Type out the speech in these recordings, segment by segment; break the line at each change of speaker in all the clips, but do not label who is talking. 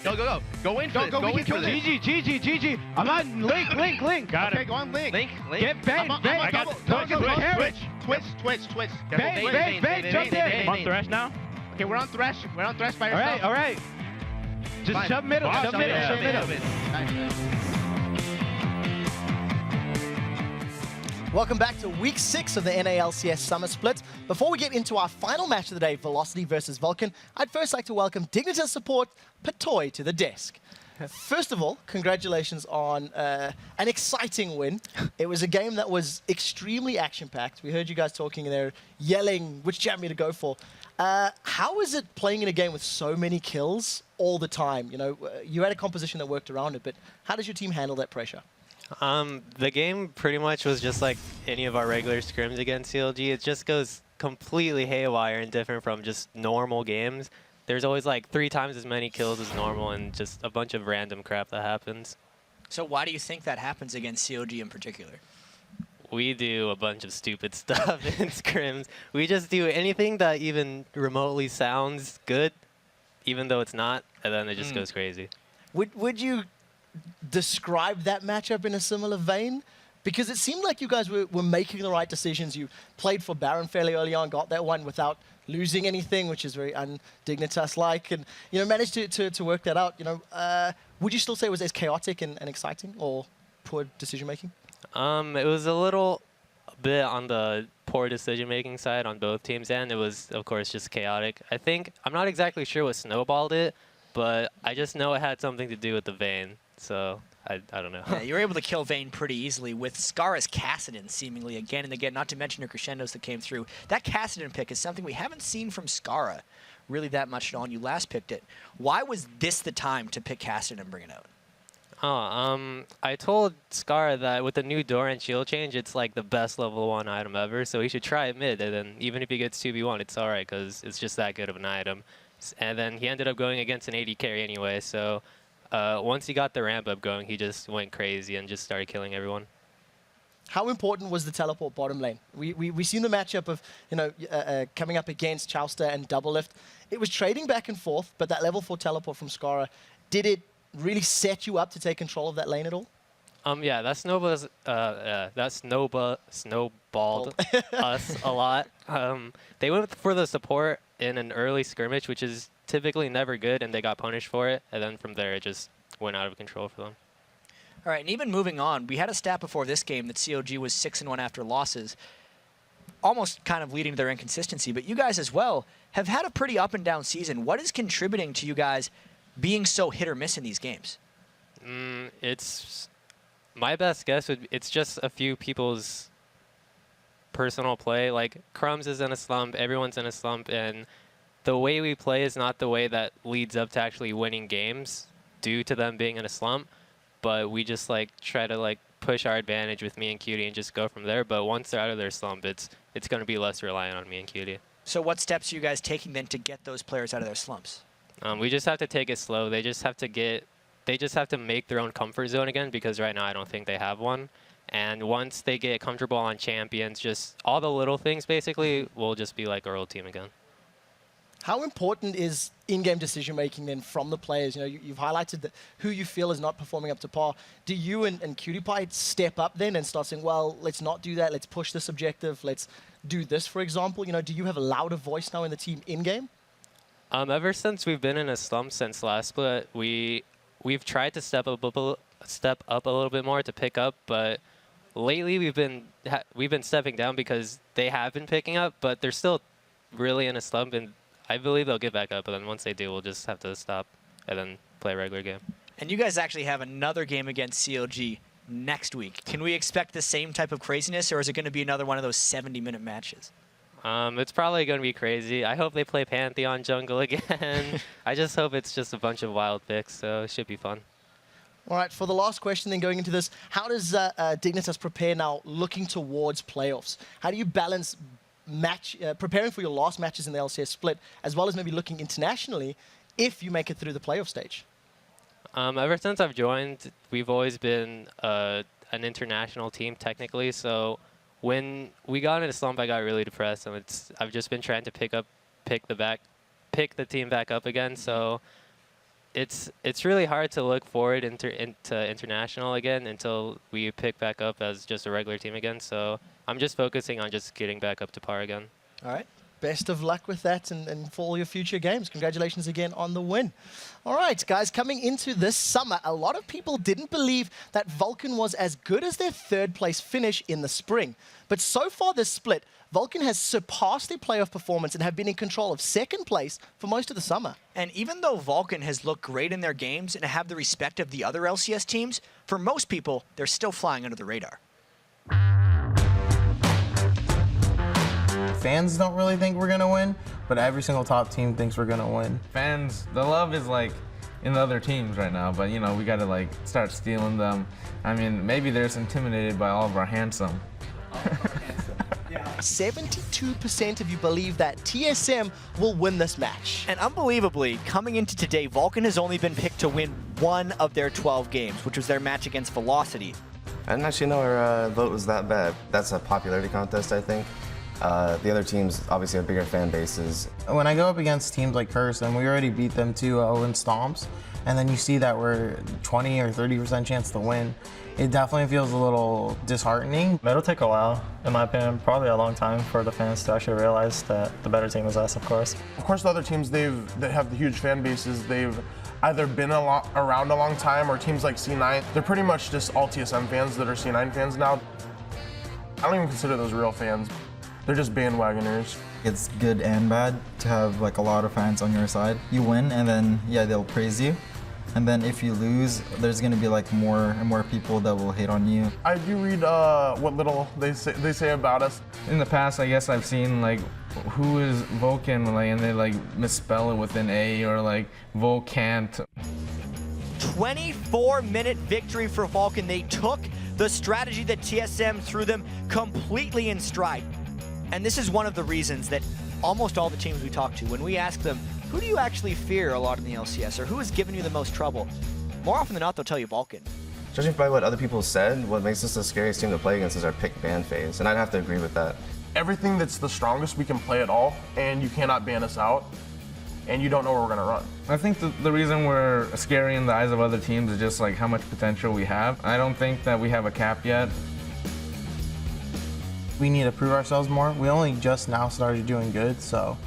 Go, go, go. Go in for this. Go in for this.
GG. I'm on Link.
Got
Okay,
it.
go on Link. Link.
Get Vayne.
I got
Twitch.
Vayne, jump in.
I'm on Thresh now.
Okay, we're on Thresh by yourself.
All right. Just
Fine.
shove middle.
Wow,
Shove middle.
Nice.
Welcome back to week 6 of the NA LCS Summer Split. Before we get into our final match of the day, Velocity versus Vulcan, I'd first like to welcome Dignitas support Patoy to the desk. First of all, congratulations on an exciting win. It was a game that was extremely action-packed. We heard you guys talking there, yelling which champion to go for. How is it playing in a game with so many kills all the time? You know, you had a composition that worked around it, but how does your team handle that pressure?
The game pretty much was just like any of our regular scrims against CLG. It just goes completely haywire and different from just normal games. There's always like 3 times as many kills as normal and just a bunch of random crap that happens.
So why do you think that happens against CLG in particular?
We do a bunch of stupid stuff in scrims. We just do anything that even remotely sounds good, even though it's not, and then it just goes crazy.
Would you describe that matchup in a similar vein? Because it seemed like you guys were making the right decisions. You played for Baron fairly early on, got that one without losing anything, which is very un-Dignitas-like, and managed to work that out. Would you still say it was as chaotic and exciting, or poor decision-making?
It was a little bit on the poor decision-making side on both teams, and it was, of course, just chaotic. I'm not exactly sure what snowballed it, but I just know it had something to do with the Vayne. So I don't know.
Yeah, you were able to kill Vayne pretty easily with Scarra's Kassadin seemingly again and again, not to mention her crescendos that came through. That Kassadin pick is something we haven't seen from Scarra really that much at all, and you last picked it. Why was this the time to pick Kassadin and bring it out?
I told Scarra that with the new door and shield change, it's like the best level 1 item ever, so he should try it mid, and then even if he gets 2v1, it's alright, because it's just that good of an item. And then he ended up going against an AD carry anyway, so once he got the ramp up going, he just went crazy and just started killing everyone.
How important was the teleport bottom lane? We seen the matchup of coming up against Chowster and Doublelift. It was trading back and forth, but that level 4 teleport from Scarra, did it really set you up to take control of that lane at all?
Yeah, that snowballed us a lot. They went for the support in an early skirmish, which is typically never good, and they got punished for it. And then from there, it just went out of control for them.
All right, and even moving on, we had a stat before this game that CLG was 6-1 after losses, almost kind of leading to their inconsistency. But you guys as well have had a pretty up and down season. What is contributing to you guys being so hit or miss in these games?
It's my best guess it's just a few people's personal play. Like Crumbs is in a slump, everyone's in a slump, and the way we play is not the way that leads up to actually winning games due to them being in a slump. But we just try to push our advantage with me and Cutie and just go from there. But once they're out of their slump, it's going to be less reliant on me and Cutie.
So what steps are you guys taking then to get those players out of their slumps?
We just have to take it slow. They just have to make their own comfort zone again, because right now I don't think they have one. And once they get comfortable on champions, just all the little things basically will just be like our old team again.
How important is in-game decision-making then from the players? You've highlighted who you feel is not performing up to par. Do you and Cutie Pie step up then and start saying, well, let's not do that, let's push this objective, let's do this, for example? Do you have a louder voice now in the team in-game?
Ever since we've been in a slump since last split, we've tried to step up a little bit more to pick up, but lately we've been stepping down because they have been picking up, but they're still really in a slump, and I believe they'll get back up, and then once they do, we'll just have to stop and then play a regular game.
And you guys actually have another game against CLG next week. Can we expect the same type of craziness, or is it going to be another one of those 70-minute matches?
It's probably going to be crazy. I hope they play Pantheon jungle again. I just hope it's just a bunch of wild picks, so it should be fun.
All right, for the last question then going into this, how does Dignitas prepare now looking towards playoffs? How do you balance preparing for your last matches in the LCS split, as well as maybe looking internationally if you make it through the playoff stage?
Ever since I've joined, we've always been an international team technically, so when we got into slump, I got really depressed, and I've just been trying to pick the team back up again. So it's really hard to look forward into international again until we pick back up as just a regular team again. So I'm just focusing on just getting back up to par again.
All right. Best of luck with that and for all your future games. Congratulations again on the win. All right, guys, coming into this summer, a lot of people didn't believe that Vulcan was as good as their third-place finish in the spring. But so far this split, Vulcan has surpassed their playoff performance and have been in control of second place for most of the summer.
And even though Vulcan has looked great in their games and have the respect of the other LCS teams, for most people, they're still flying under the radar.
Fans don't really think we're gonna win, but every single top team thinks we're gonna win.
Fans, the love is like in the other teams right now, but you know, we gotta like start stealing them. I mean, maybe they're just intimidated by all of our handsome.
72% of you believe that TSM will win this match.
And unbelievably, coming into today, Vulcan has only been picked to win 1 of their 12 games, which was their match against Velocity.
I didn't actually know our vote was that bad. That's a popularity contest, I think. The other teams obviously have bigger fan bases.
When I go up against teams like Curse, and we already beat them 2-0 in stomps, and then you see that we're 20 or 30% chance to win, it definitely feels a little disheartening.
It'll take a while, in my opinion, probably a long time for the fans to actually realize that the better team is us, of course.
Of course, the other teams, that have the huge fan bases, they've either been around a long time, or teams like C9, they're pretty much just all TSM fans that are C9 fans now. I don't even consider those real fans. They're just bandwagoners.
It's good and bad to have like a lot of fans on your side. You win and then, yeah, they'll praise you. And then if you lose, there's gonna be like more and more people that will hate on you.
I do read what little they say about us.
In the past, I guess I've seen like who is Vulcan, like, and they like misspell it with an A, or like Volcant.
24-minute victory for Vulcan. They took the strategy that TSM threw them completely in stride. And this is one of the reasons that almost all the teams we talk to, when we ask them, who do you actually fear a lot in the LCS, or who has given you the most trouble? More often than not, they'll tell you Vulcan.
Judging by what other people said, what makes us the scariest team to play against is our pick ban phase, and I'd have to agree with that.
Everything that's the strongest, we can play it all, and you cannot ban us out, and you don't know where we're gonna run.
I think the reason we're scary in the eyes of other teams is just like how much potential we have. I don't think that we have a cap yet.
We need to prove ourselves more. We only just now started doing good, so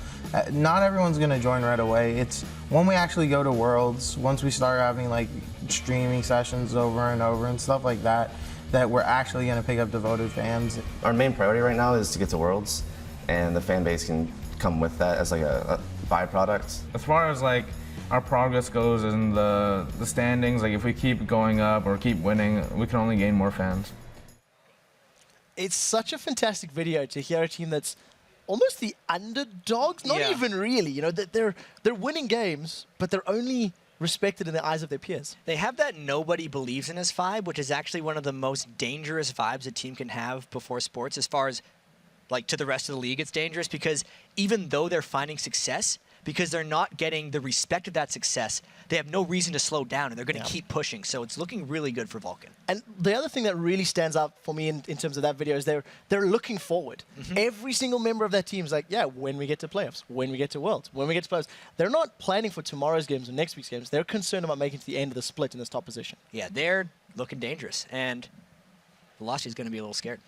not everyone's gonna join right away. It's when we actually go to Worlds, once we start having like streaming sessions over and over and stuff like that, that we're actually gonna pick up devoted fans.
Our main priority right now is to get to Worlds, and the fan base can come with that as like a byproduct.
As far as like our progress goes in the standings, like if we keep going up or keep winning, we can only gain more fans.
It's such a fantastic video to hear a team that's almost the underdogs, not even really, you know, that they're winning games, but they're only respected in the eyes of their peers.
They have that nobody believes in us vibe, which is actually one of the most dangerous vibes a team can have before sports. As far as like to the rest of the league, it's dangerous because even though they're finding success, because they're not getting the respect of that success, they have no reason to slow down, and they're going to keep pushing. So it's looking really good for Vulcan.
And the other thing that really stands out for me in terms of that video is they're looking forward. Every single member of that team is like, yeah, when we get to playoffs, when we get to Worlds, when we get to playoffs. They're not planning for tomorrow's games or next week's games. They're concerned about making it to the end of the split in this top position.
Yeah, they're looking dangerous, and Velocity's going to be a little scared.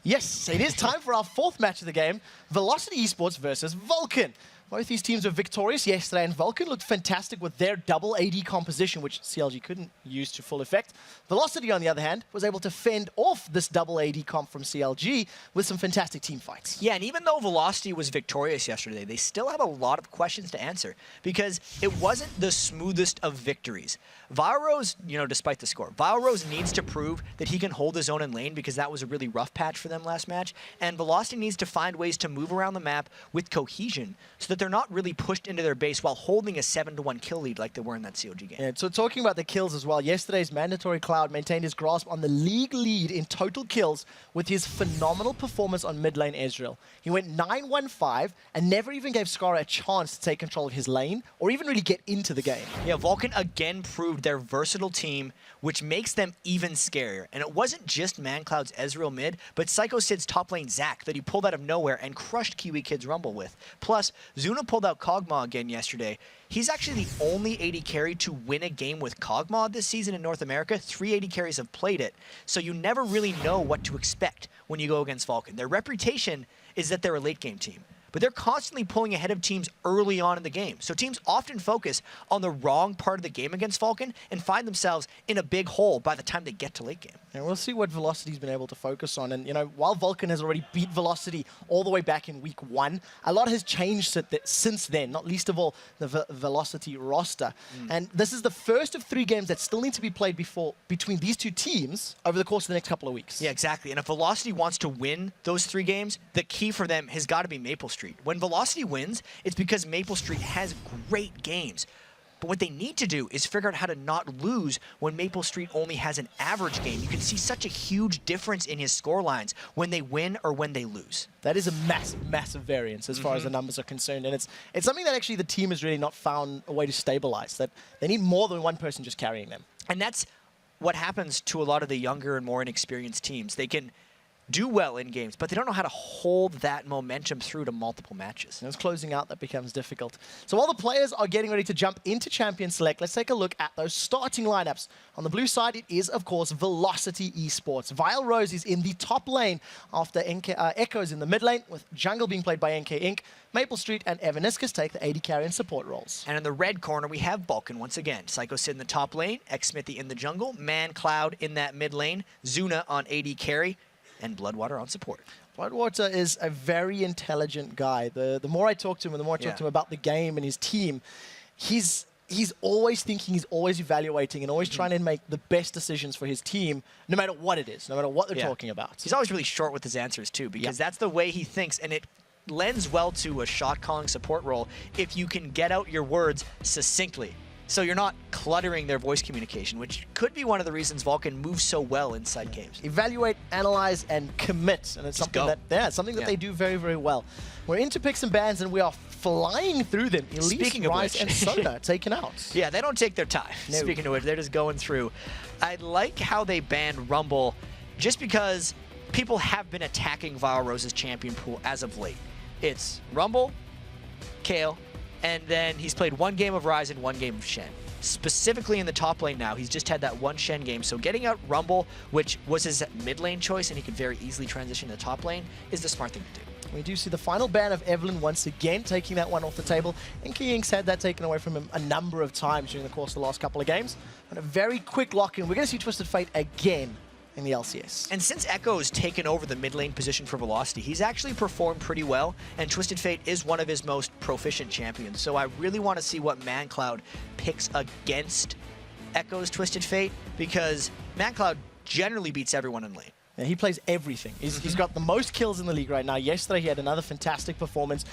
Yes, it is time for our fourth match of the game, Velocity Esports versus Vulcan. Both these teams were victorious yesterday, and Vulcan looked fantastic with their double AD composition, which CLG couldn't use to full effect. Velocity, on the other hand, was able to fend off this double AD comp from CLG with some fantastic team fights.
Yeah, and even though Velocity was victorious yesterday, they still have a lot of questions to answer because it wasn't the smoothest of victories. VUL, you know, despite the score, VUL needs to prove that he can hold his own in lane because that was a really rough patch for them last match, and Velocity needs to find ways to move around the map with cohesion so that they're not really pushed into their base while holding a 7-1 kill lead like they were in that COG game.
Yeah, so talking about the kills as well, yesterday's Mandatory Cloud maintained his grasp on the league lead in total kills with his phenomenal performance on mid lane Ezreal. He went 9-1-5 and never even gave Scara a chance to take control of his lane or even really get into the game.
Yeah, Vulcan again proved their versatile team, which makes them even scarier. And it wasn't just ManCloud's Ezreal mid, but Psycho Sid's top lane Zac that he pulled out of nowhere and crushed Kiwi Kid's Rumble with. Plus, Zoom Zuna pulled out Kog'Maw again yesterday. He's actually the only AD carry to win a game with Kog'Maw this season in North America. 3 AD carries have played it, so you never really know what to expect when you go against Vulcan. Their reputation is that they're a late game team, but they're constantly pulling ahead of teams early on in the game. So teams often focus on the wrong part of the game against Vulcan and find themselves in a big hole by the time they get to late game.
And we'll see what Velocity's been able to focus on. And, you know, while Vulcan has already beat Velocity all the way back in week 1, a lot has changed since then, not least of all the Velocity roster. And this is the first of 3 games that still need to be played between these 2 teams over the course of the next couple of weeks.
Yeah, exactly. And if Velocity wants to win those 3 games, the key for them has got to be Maple Street. When Velocity wins, it's because Maple Street has great games. But what they need to do is figure out how to not lose when Maple Street only has an average game. You can see such a huge difference in his score lines when they win or when they lose.
That is a massive, massive variance as far as the numbers are concerned. And it's something that actually the team has really not found a way to stabilize, that they need more than one person just carrying them.
And that's what happens to a lot of the younger and more inexperienced teams. They can do well in games, but they don't know how to hold that momentum through to multiple matches.
And it's closing out that becomes difficult. So while the players are getting ready to jump into Champion Select, let's take a look at those starting lineups. On the blue side, it is, of course, Velocity Esports. VUL Rose is in the top lane after Echo's in the mid lane, with Jungle being played by NK Inc. Maple Street and Evaniscus take the AD carry and support roles.
And in the red corner, we have Vulcan once again. Psycho Sid in the top lane, X-Smithy in the jungle, Man Cloud in that mid lane, Zuna on AD carry, and Bloodwater on support.
Bloodwater is a very intelligent guy. The more I talk to him and the more I talk to him about the game and his team, he's always thinking, he's always evaluating and always trying to make the best decisions for his team, no matter what it is, no matter what they're talking about.
He's always really short with his answers too, because that's the way he thinks, and it lends well to a shot calling support role if you can get out your words succinctly. So you're not cluttering their voice communication, which could be one of the reasons Vulcan moves so well inside games.
Evaluate, analyze, and commit. And it's something that they do very, very well. We're into picks and bans, and we are flying through them. Elise,
Speaking of
Rise,
which,
and Soda taken out.
Yeah, they don't take their time.
No.
Speaking of which, they're just going through. I like how they banned Rumble just because people have been attacking VUL Rose's champion pool as of late. It's Rumble, Kale, and then he's played 1 game of Rise and 1 game of Shen. Specifically in the top lane now, he's just had that 1 Shen game. So getting out Rumble, which was his mid lane choice, and he could very easily transition to the top lane, is the smart thing to do.
We do see the final ban of Evelyn once again, taking that one off the table. And Keyinks had that taken away from him a number of times during the course of the last couple of games. And a very quick lock-in. We're going to see Twisted Fate again in the LCS.
And since Echo's taken over the mid lane position for Velocity, he's actually performed pretty well, and Twisted Fate is one of his most proficient champions. So I really want to see what ManCloud picks against Echo's Twisted Fate, because ManCloud generally beats everyone in lane.
Yeah, he plays everything. He's got the most kills in the league right now. Yesterday he had another fantastic performance,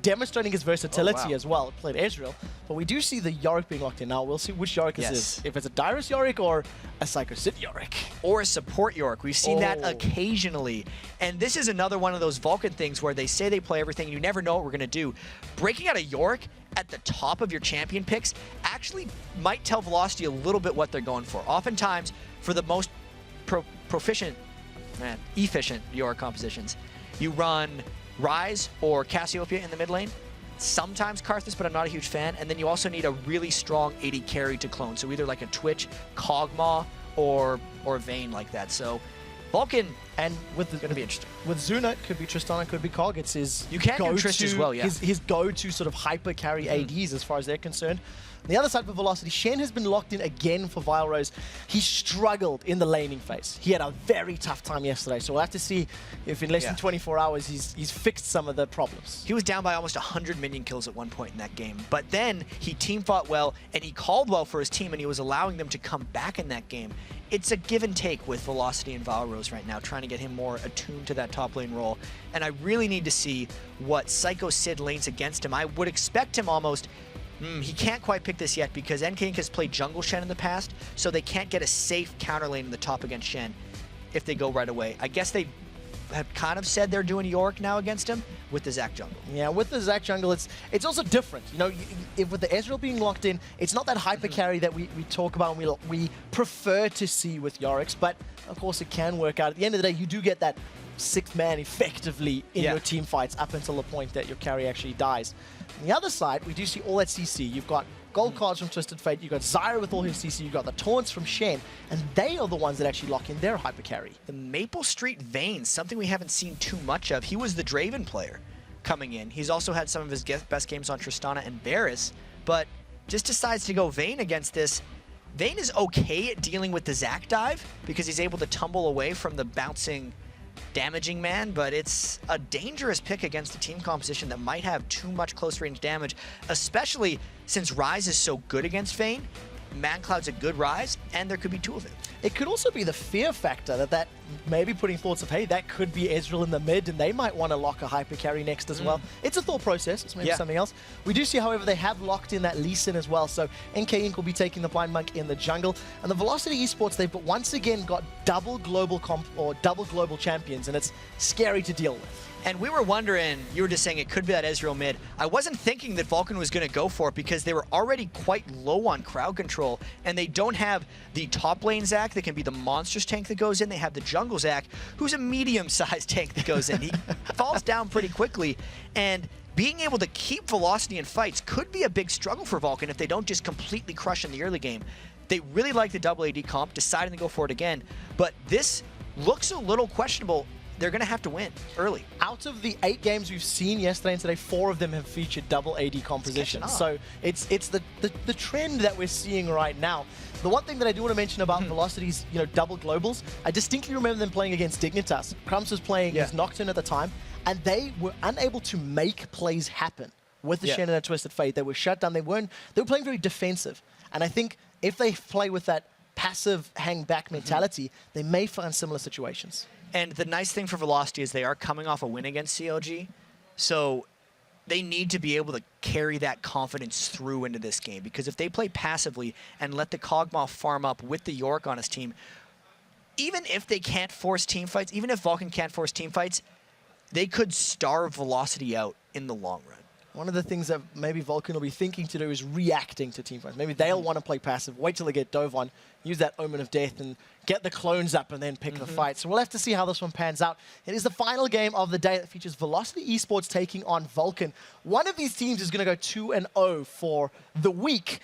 demonstrating his versatility as well. Played Ezreal, but we do see the Yorick being locked in now. We'll see which Yorick this is. If it's a Dyrus Yorick or a Psycho Sid Yorick.
Or a support Yorick. We've seen that occasionally. And this is another one of those Vulcan things where they say they play everything, you never know what we're going to do. Breaking out a Yorick at the top of your champion picks actually might tell Velocity a little bit what they're going for. Oftentimes, for the most efficient Yorick compositions, you run Rise or Cassiopeia in the mid lane, sometimes Karthus, but I'm not a huge fan, and then you also need a really strong AD carry to clone, so either like a Twitch, Kog'Maw, or Vayne like that. So Vulcan,
and with
going to be interesting.
With Zuna, it could be Tristana, it could be Kog. It's his
do Trist as well,
his go-to sort of hyper carry ADs as far as they're concerned. On the other side for Velocity, Shen has been locked in again for VUL Rose. He struggled in the laning phase. He had a very tough time yesterday, so we'll have to see if in less than 24 hours he's fixed some of the problems.
He was down by almost 100 minion kills at one point in that game, but then he team fought well, and he called well for his team, and he was allowing them to come back in that game. It's a give and take with Velocity and VUL Rose right now, trying to get him more attuned to that top lane role, and I really need to see what Psycho Sid lanes against him. I would expect him almost... he can't quite pick this yet because NK Inc has played jungle Shen in the past, so they can't get a safe counter lane in the top against Shen if they go right away. I guess they have kind of said they're doing Yorick now against him with the Zac jungle.
Yeah, with the Zac jungle, it's also different. You know, if with the Ezreal being locked in, it's not that hyper carry that we talk about and we prefer to see with Yorick's, but of course it can work out. At the end of the day, you do get that sixth man effectively in
Yeah.
your team fights up until the point that your carry actually dies. On the other side, we do see all that CC. You've got gold cards from Twisted Fate, you've got Zyra with all his CC, you've got the taunts from Shen, and they are the ones that actually lock in their hyper carry.
The Maple Street Vayne, something we haven't seen too much of. He was the Draven player coming in. He's also had some of his best games on Tristana and Varus, but just decides to go Vayne against this. Vayne is okay at dealing with the Zac dive because he's able to tumble away from the bouncing damaging man, but it's a dangerous pick against a team composition that might have too much close range damage, especially since Ryze is so good against Vayne. ManCloud's a good Ryze, and there could be two of him.
It could also be the fear factor that maybe putting thoughts of, hey, that could be Ezreal in the mid, and they might want to lock a hyper carry next as well. It's a thought process. It's maybe something else. We do see, however, they have locked in that Lee Sin as well. So NK Inc. will be taking the Blind Monk in the jungle. And the Velocity Esports, they've once again got double global champions, and it's scary to deal with.
And we were wondering, you were just saying it could be that Ezreal mid. I wasn't thinking that Vulcan was going to go for it because they were already quite low on crowd control, and they don't have the top lane Zac that can be the monstrous tank that goes in. They have the jungle Zac, who's a medium-sized tank that goes in. He falls down pretty quickly, and being able to keep velocity in fights could be a big struggle for Vulcan if they don't just completely crush in the early game. They really like the double AD comp, deciding to go for it again, but this looks a little questionable. They're going to have to win early.
Out of the 8 games we've seen yesterday and today, 4 of them have featured double AD composition. So it's the trend that we're seeing right now. The one thing that I do want to mention about Velocity's double globals, I distinctly remember them playing against Dignitas. Crumbs was playing his Nocturne at the time, and they were unable to make plays happen with the Shen and a Twisted Fate. They were shut down. They were playing very defensive. And I think if they play with that passive hang back mentality, they may find similar situations.
And the nice thing for Velocity is they are coming off a win against CLG, so they need to be able to carry that confidence through into this game, because if they play passively and let the Kog'Maw farm up with the Yorick on his team, even if they can't force team fights, even if Vulcan can't force team fights, they could starve Velocity out in the long run.
One of the things that maybe Vulcan will be thinking to do is reacting to team fights. Maybe they'll want to play passive, wait till they get dove on, use that Omen of Death and get the clones up and then pick the fight. So we'll have to see how this one pans out. It is the final game of the day that features Velocity Esports taking on Vulcan. One of these teams is going to go 2-0 for the week.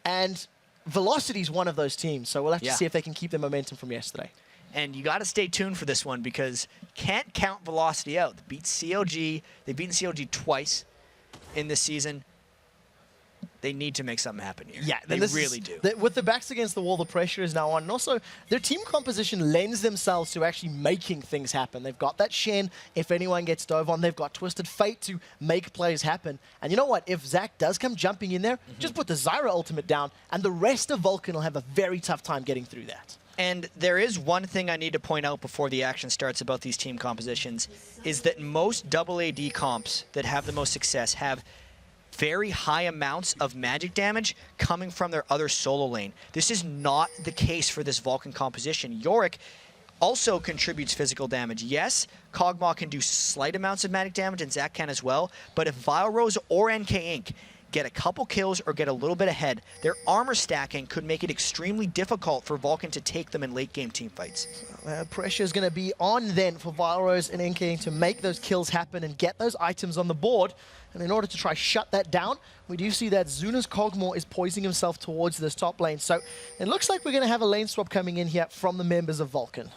And Velocity's one of those teams. So we'll have to see if they can keep their momentum from yesterday.
And you got to stay tuned for this one because can't count Velocity out. They beat CLG. They've beaten CLG twice in this season. They need to make something happen here.
Yeah,
they really do.
With the backs against the wall, the pressure is now on. And also, their team composition lends themselves to actually making things happen. They've got that Shen, if anyone gets dove on. They've got Twisted Fate to make plays happen. And you know what? If Zac does come jumping in there, just put the Zyra ultimate down, and the rest of Vulcan will have a very tough time getting through that.
And there is one thing I need to point out before the action starts about these team compositions, is that most double AD comps that have the most success have very high amounts of magic damage coming from their other solo lane. This is not the case for this Vulcan composition. Yorick also contributes physical damage. Yes, Kog'Maw can do slight amounts of magic damage, and Zac can as well, but if VUL or NK Inc. get a couple kills or get a little bit ahead, their armor stacking could make it extremely difficult for Vulcan to take them in late game team fights.
Pressure is going to be on then for VUL and NK to make those kills happen and get those items on the board. And in order to try shut that down, we do see that Zuna's Kog'Maw is poising himself towards this top lane. So it looks like we're going to have a lane swap coming in here from the members of Vulcan.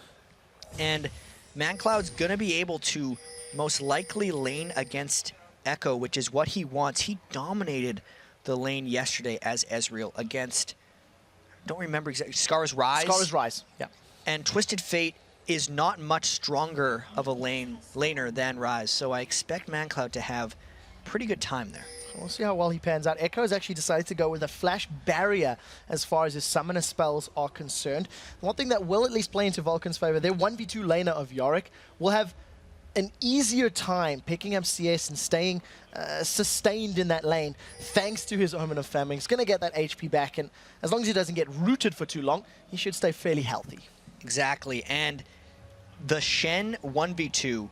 And ManCloud's going to be able to most likely lane against Echo, which is what he wants. He dominated the lane yesterday as Ezreal against, don't remember exactly, Scar's Rise?
Scar's Rise, yeah.
And Twisted Fate is not much stronger of a laner than Rise, so I expect ManCloud to have pretty good time there.
We'll see how well he pans out. Echo has actually decided to go with a flash barrier as far as his summoner spells are concerned. One thing that will at least play into Vulcan's favor, their 1v2 laner of Yorick will have an easier time picking up CS and staying sustained in that lane thanks to his Omen of Famine. He's going to get that HP back, and as long as he doesn't get rooted for too long, he should stay fairly healthy.
Exactly, and the Shen 1v2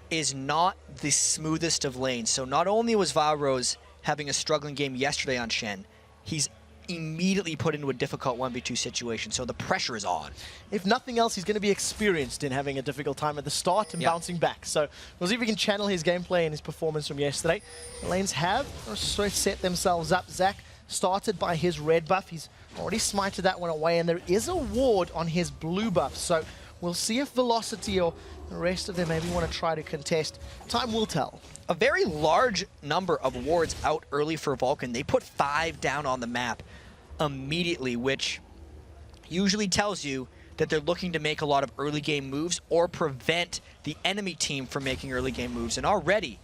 is not the smoothest of lanes. So not only was VUL having a struggling game yesterday on Shen, he's immediately put into a difficult 1v2 situation, so the pressure is on.
If nothing else, he's going to be experienced in having a difficult time at the start and bouncing back. So we'll see if we can channel his gameplay and his performance from yesterday. The lanes have set themselves up. Zach started by his red buff. He's already smited that one away, and there is a ward on his blue buff. So we'll see if Velocity or the rest of them maybe want to try to contest. Time will tell.
A very large number of wards out early for Vulcan. They put 5 down on the map immediately, which usually tells you that they're looking to make a lot of early game moves or prevent the enemy team from making early game moves. And already,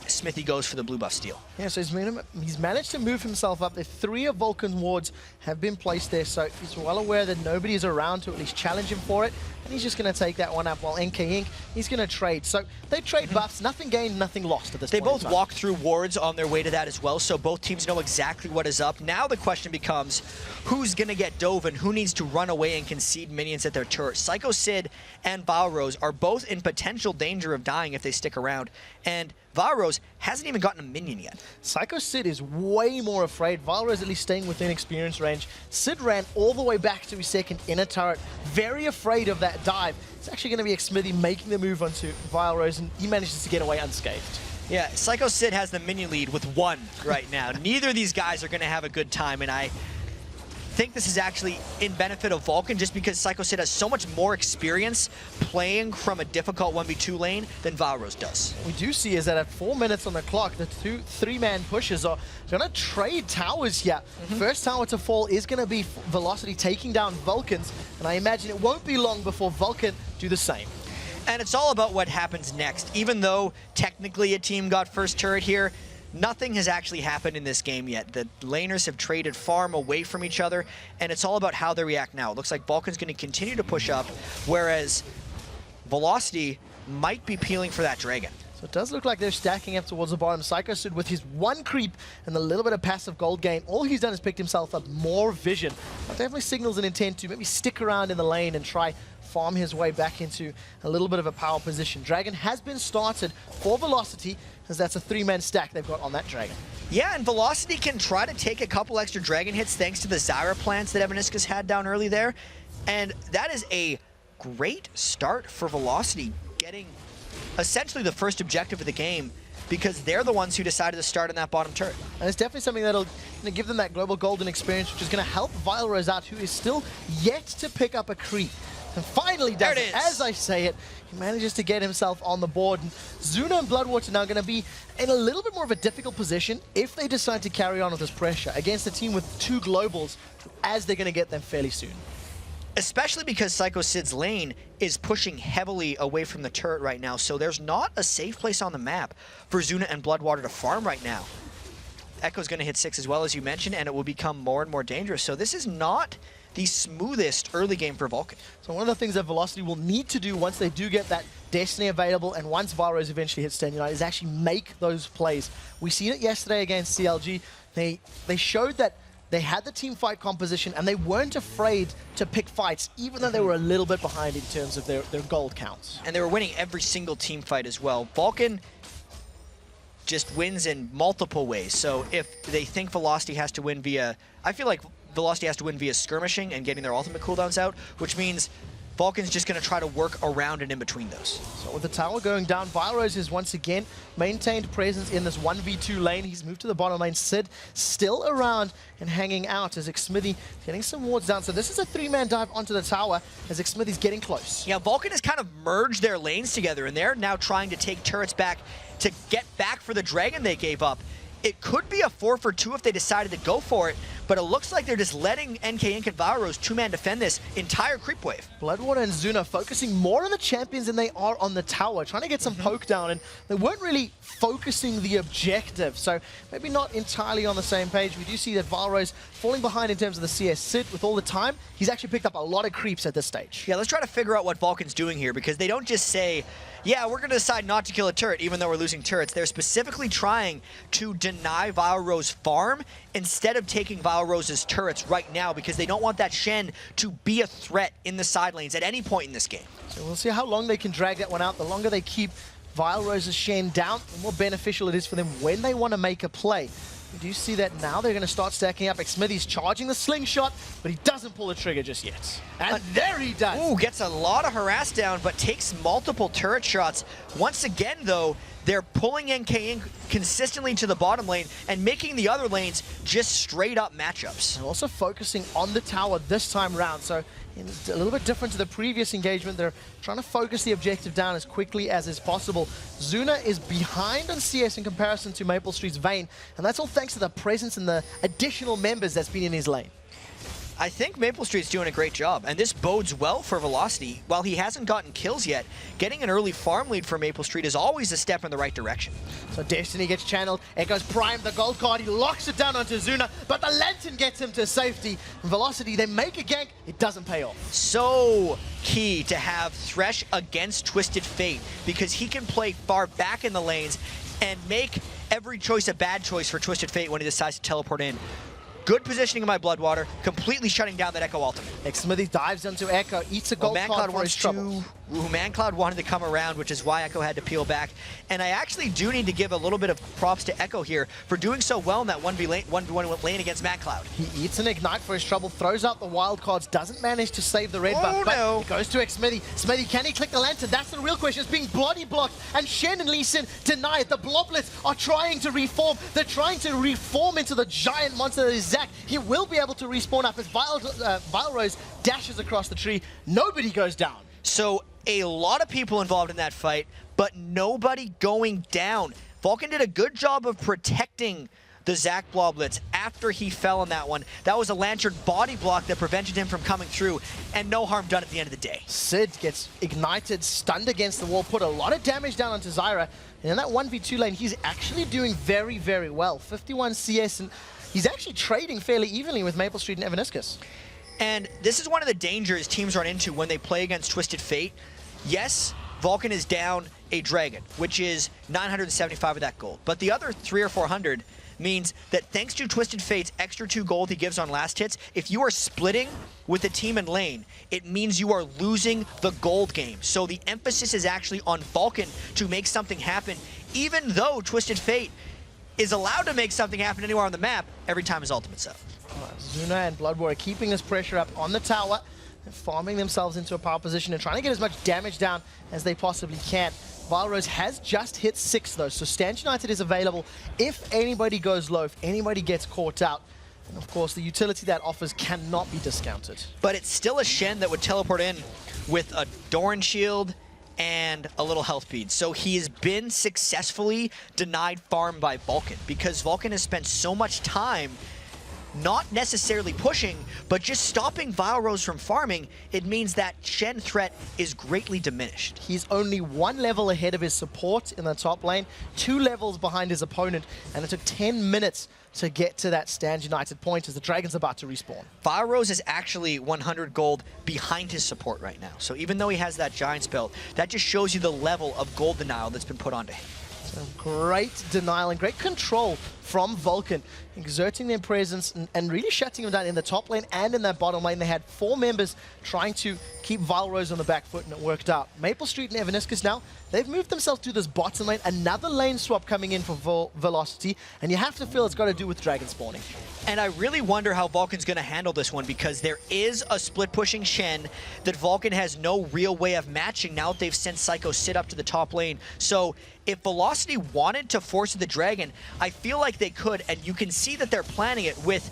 Smithy goes for the blue buff steal.
Yeah, so he's managed to move himself up there. 3 of Vulcan's wards have been placed there, so he's well aware that nobody is around to at least challenge him for it. And he's just going to take that one up, while NK Inc., he's going to trade. So they trade buffs, nothing gained, nothing lost at this point.
They both walk through wards on their way to that as well, so both teams know exactly what is up. Now the question becomes, who's going to get dove and who needs to run away and concede minions at their turret? Psycho Sid and Valrose are both in potential danger of dying if they stick around, and Valrose hasn't even gotten a minion yet.
Psycho Sid is way more afraid. Valrose at least staying within experience range. Sid ran all the way back to his second inner turret, very afraid of that dive. It's actually going to be Xmithy making the move onto Valrose, and he manages to get away unscathed.
Yeah, Psycho Sid has the minion lead with 1 right now. Neither of these guys are going to have a good time, and I think this is actually in benefit of Vulcan just because Psycho Sid has so much more experience playing from a difficult 1v2 lane than Valrose does.
What we do see is that at 4 minutes on the clock, the 3-man pushes are going to trade towers here. First tower to fall is going to be Velocity taking down Vulcans, and I imagine it won't be long before Vulcan do the same.
And it's all about what happens next. Even though technically a team got first turret here, nothing has actually happened in this game yet. The laners have traded farm away from each other, and it's all about how they react now. It looks like Vulcan's going to continue to push up, whereas Velocity might be peeling for that dragon.
So it does look like they're stacking up towards the bottom. Psycho Sid with his 1 creep and a little bit of passive gold gain. All he's done is picked himself up more vision. That definitely signals an intent to maybe stick around in the lane and try farm his way back into a little bit of a power position. Dragon has been started for Velocity, as that's a 3-man stack they've got on that Dragon.
Yeah, and Velocity can try to take a couple extra Dragon hits thanks to the Zyra plants that Evaniscus had down early there. And that is a great start for Velocity, getting essentially the first objective of the game because they're the ones who decided to start in that bottom turret.
And it's definitely something that'll give them that global golden experience, which is going to help Valrose out, who is still yet to pick up a creep. And finally does it. As I say it, he manages to get himself on the board. And Zuna and Bloodwater now going to be in a little bit more of a difficult position if they decide to carry on with this pressure against a team with 2 globals, as they're going to get them fairly soon.
Especially because Psycho Sid's lane is pushing heavily away from the turret right now, so there's not a safe place on the map for Zuna and Bloodwater to farm right now. Echo's going to hit 6 as well, as you mentioned, and it will become more and more dangerous. So this is not the smoothest early game for Vulcan.
So one of the things that Velocity will need to do once they do get that Destiny available and once Valrose eventually hits 10 United is actually make those plays. We seen it yesterday against CLG. They showed that they had the team fight composition and they weren't afraid to pick fights, even though they were a little bit behind in terms of their gold counts.
And they were winning every single team fight as well. Vulcan just wins in multiple ways. So if they think Velocity has to win via, I feel like Velocity has to win via skirmishing and getting their ultimate cooldowns out, which means Vulcan's just going to try to work around and in between those.
So with the tower going down, Valrose has once again maintained presence in this 1v2 lane. He's moved to the bottom lane. Sid still around and hanging out as Xmithy getting some wards down. So this is a 3-man dive onto the tower as Xmithy's getting close.
Yeah, Vulcan has kind of merged their lanes together, and they're now trying to take turrets back to get back for the dragon they gave up. It could be a 4 for 2 if they decided to go for it, but it looks like they're just letting NK Inc. and Valrose 2-man defend this entire creep wave.
Bloodwater and Zuna focusing more on the champions than they are on the tower, trying to get some poke down, and they weren't really focusing the objective, so maybe not entirely on the same page. We do see that Valrose falling behind in terms of the CS sit with all the time. He's actually picked up a lot of creeps at this stage.
Yeah, let's try to figure out what Vulcan's doing here, because they don't just say, yeah, we're going to decide not to kill a turret even though we're losing turrets. They're specifically trying to deny Valrose farm instead of taking Valrose's turrets right now, because they don't want that Shen to be a threat in the side lanes at any point in this game.
So we'll see how long they can drag that one out. The longer they keep Valrose's Shen down, the more beneficial it is for them when they want to make a play. You do see that now they're going to start stacking up. Smithy's charging the slingshot, but he doesn't pull the trigger just yet. And there he does.
Ooh, gets a lot of harass down, but takes multiple turret shots. Once again, though, they're pulling NK in consistently to the bottom lane and making the other lanes just straight up matchups.
And also focusing on the tower this time round. So it's a little bit different to the previous engagement. They're trying to focus the objective down as quickly as is possible. Zuna is behind on CS in comparison to Maple Street's Vayne, and that's all thanks to the presence and the additional members that's been in his lane.
I think Maple Street's doing a great job, and this bodes well for Velocity. While he hasn't gotten kills yet, getting an early farm lead for Maple Street is always a step in the right direction.
So Destiny gets channeled, Echo's primed the gold card, he locks it down onto Zuna, but the Lantern gets him to safety. Velocity, they make a gank, it doesn't pay off.
So key to have Thresh against Twisted Fate, because he can play far back in the lanes and make every choice a bad choice for Twisted Fate when he decides to teleport in. Good positioning of my Bloodwater, completely shutting down that Echo ultimate.
Smithy dives into Echo, eats a gold card for his trouble.
ManCloud wanted to come around, which is why Echo had to peel back. And I actually do need to give a little bit of props to Echo here for doing so well in that 1v1 lane against ManCloud.
He eats an Ignite for his trouble, throws out the wild cards, doesn't manage to save the red buff, but he goes to Smithy. Smithy, can he click the Lantern? That's the real question. It's being bloody blocked, and Shen and Lee Sin deny it. The Bloblets are trying to reform. They're trying to reform into the giant monster that is Zac. He will be able to respawn up as Vile Rose dashes across the tree. Nobody goes down.
So a lot of people involved in that fight, but nobody going down. Vulcan did a good job of protecting the Zac Bloblets after he fell on that one. That was a Lantern body block that prevented him from coming through, and no harm done at the end of the day.
Sid gets ignited, stunned against the wall, put a lot of damage down onto Zyra, and in that 1v2 lane, he's actually doing very, very well. 51 CS, and he's actually trading fairly evenly with Maple Street and Evaniscus.
And this is one of the dangers teams run into when they play against Twisted Fate. Yes, Vulcan is down a Dragon, which is 975 of that gold. But the other 300 or 400 means that thanks to Twisted Fate's extra 2 gold he gives on last hits, if you are splitting with a team in lane, it means you are losing the gold game. So the emphasis is actually on Vulcan to make something happen, even though Twisted Fate is allowed to make something happen anywhere on the map every time his ultimate's up.
Zuna and Bloodwater keeping this pressure up on the tower, and farming themselves into a power position and trying to get as much damage down as they possibly can. Valrose has just hit 6 though, so Stand United is available if anybody goes low, if anybody gets caught out. And of course, the utility that offers cannot be discounted.
But it's still a Shen that would teleport in with a Doran shield and a little health bead. So he has been successfully denied farm by Vulcan, because Vulcan has spent so much time not necessarily pushing, but just stopping Valrose from farming. It means that Shen threat is greatly diminished.
He's only 1 level ahead of his support in the top lane, 2 levels behind his opponent, and it took 10 minutes to get to that Stand United point as the Dragon's about to respawn.
Valrose is actually 100 gold behind his support right now. So even though he has that Giant spell, that just shows you the level of gold denial that's been put onto him.
So great denial and great control from Vulcan, exerting their presence and really shutting them down in the top lane and in that bottom lane. They had 4 members trying to keep Valrose on the back foot, and it worked out. Maple Street and Evaniscus now, they've moved themselves to this bottom lane. Another lane swap coming in for Velocity, and you have to feel it's got to do with Dragon spawning.
And I really wonder how Vulcan's going to handle this one, because there is a split-pushing Shen that Vulcan has no real way of matching now that they've sent Psycho Sid up to the top lane. So if Velocity wanted to force the Dragon, I feel like they could, and you can see that they're planning it with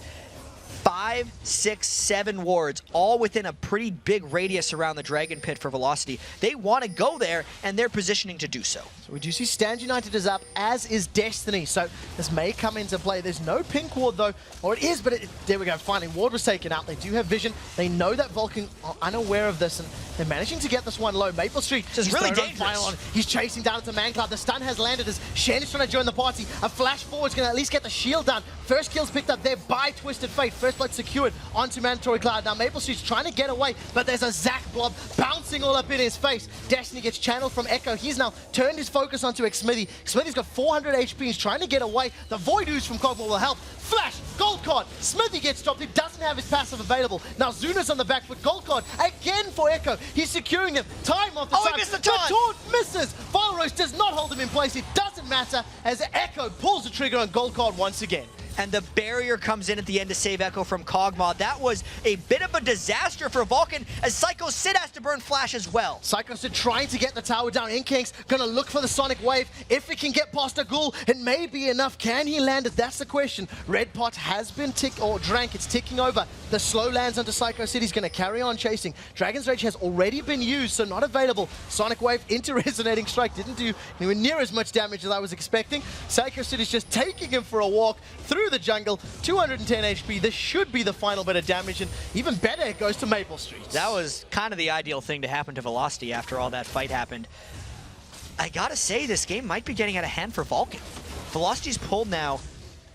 5, 6, 7 wards, all within a pretty big radius around the Dragon Pit for Velocity. They want to go there, and they're positioning to do so.
So we do see Stand United is up, as is Destiny, so this may come into play. There's no pink ward though, or it is, but there we go, finally, ward was taken out. They do have vision. They know that Vulcan are unaware of this, and they're managing to get this one low. Maple Street,
this is really dangerous.
He's chasing down into ManCloud. The stun has landed as Shen is trying to join the party. A flash forward is going to at least get the shield down. First kill's picked up there by Twisted Fate. First blood secured onto Mandatory Cloud. Now Maple Street's trying to get away, but there's a Zac blob bouncing all up in his face. Destiny gets channeled from Echo. He's now turned his focus onto Xmithy. Xmithy's got 400 HP. He's trying to get away. The Void Ooze from Cogwell will help. Flash! Gold card! Smithy gets dropped. He doesn't have his passive available. Now Zuna's on the back foot. Gold card again for Echo. He's securing him. Time off the time.
He missed the taunt!
The taunt misses! Valrose does not hold him in place. It doesn't matter as Echo pulls the trigger on gold card once again.
And the barrier comes in at the end to save Echo from Kog'Maw. That was a bit of a disaster for Vulcan, as Psycho Sid has to burn Flash as well.
Psycho Sid trying to get the tower down. Inking's gonna look for the Sonic Wave. If it can get past a Ghoul, it may be enough. Can he land it? That's the question. Red Pot has been drank. It's ticking over. The slow lands onto Psycho Sid. He's gonna carry on chasing. Dragon's Rage has already been used, so not available. Sonic Wave into Resonating Strike. Didn't do anywhere near as much damage as I was expecting. Psycho Sid is just taking him for a walk through the jungle. 210 HP. This should be the final bit of damage, and even better, it goes to Maple Street.
That was kind of the ideal thing to happen to Velocity after all that fight happened. I gotta say, this game might be getting out of hand for Vulcan. Velocity's pulled now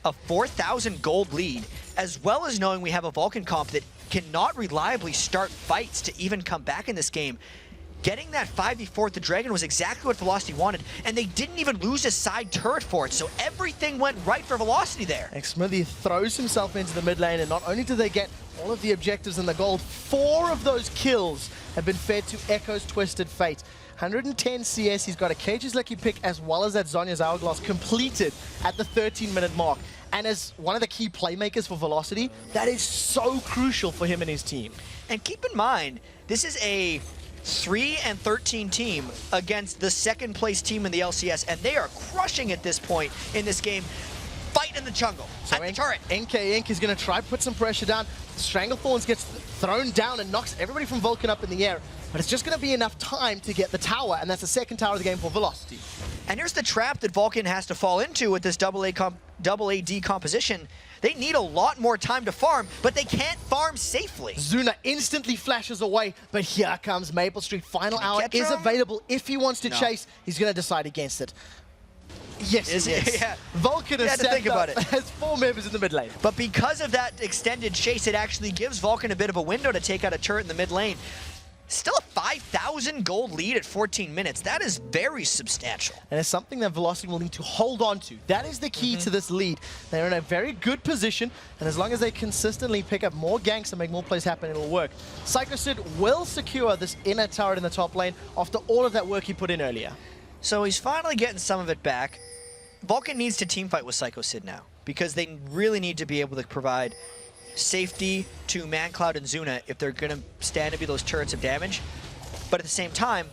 a 4,000 gold lead, as well as knowing we have a Vulcan comp that cannot reliably start fights to even come back in this game. Getting that 5v4 at the Dragon was exactly what Velocity wanted, and they didn't even lose a side turret for it, so everything went right for Velocity there.
And Smithy throws himself into the mid lane, and not only do they get all of the objectives and the gold, 4 of those kills have been fed to Echo's Twisted Fate. 110 CS, he's got a Cage's Lucky Pick as well as that Zhonya's Hourglass completed at the 13-minute mark. And as one of the key playmakers for Velocity, that is so crucial for him and his team.
And keep in mind, this is a 3-13 team against the second place team in the LCS, and they are crushing at this point in this game. Fight in the jungle,
so
at the turret.
NK is going to try put some pressure down. Stranglethorns gets thrown down and knocks everybody from Vulcan up in the air, but it's just going to be enough time to get the tower, and that's the second tower of the game for Velocity.
And here's the trap that Vulcan has to fall into with this double AD composition. They need a lot more time to farm, but they can't farm safely.
Zuna instantly flashes away, but here comes Maple Street. Final hour is available. If he wants to chase, he's going to decide against it. Yes,
Yeah.
Vulcan has
think about it.
Has 4 members in the mid lane.
But because of that extended chase, it actually gives Vulcan a bit of a window to take out a turret in the mid lane. Still a 5,000 gold lead at 14 minutes. That is very substantial.
And it's something that Velocity will need to hold on to. That is the key to this lead. They're in a very good position, and as long as they consistently pick up more ganks and make more plays happen, it'll work. Psycho Sid will secure this inner turret in the top lane after all of that work he put in earlier.
So he's finally getting some of it back. Vulcan needs to teamfight with Psycho Sid now, because they really need to be able to provide safety to ManCloud and Zuna if they're going to stand to be those turrets of damage. But at the same time,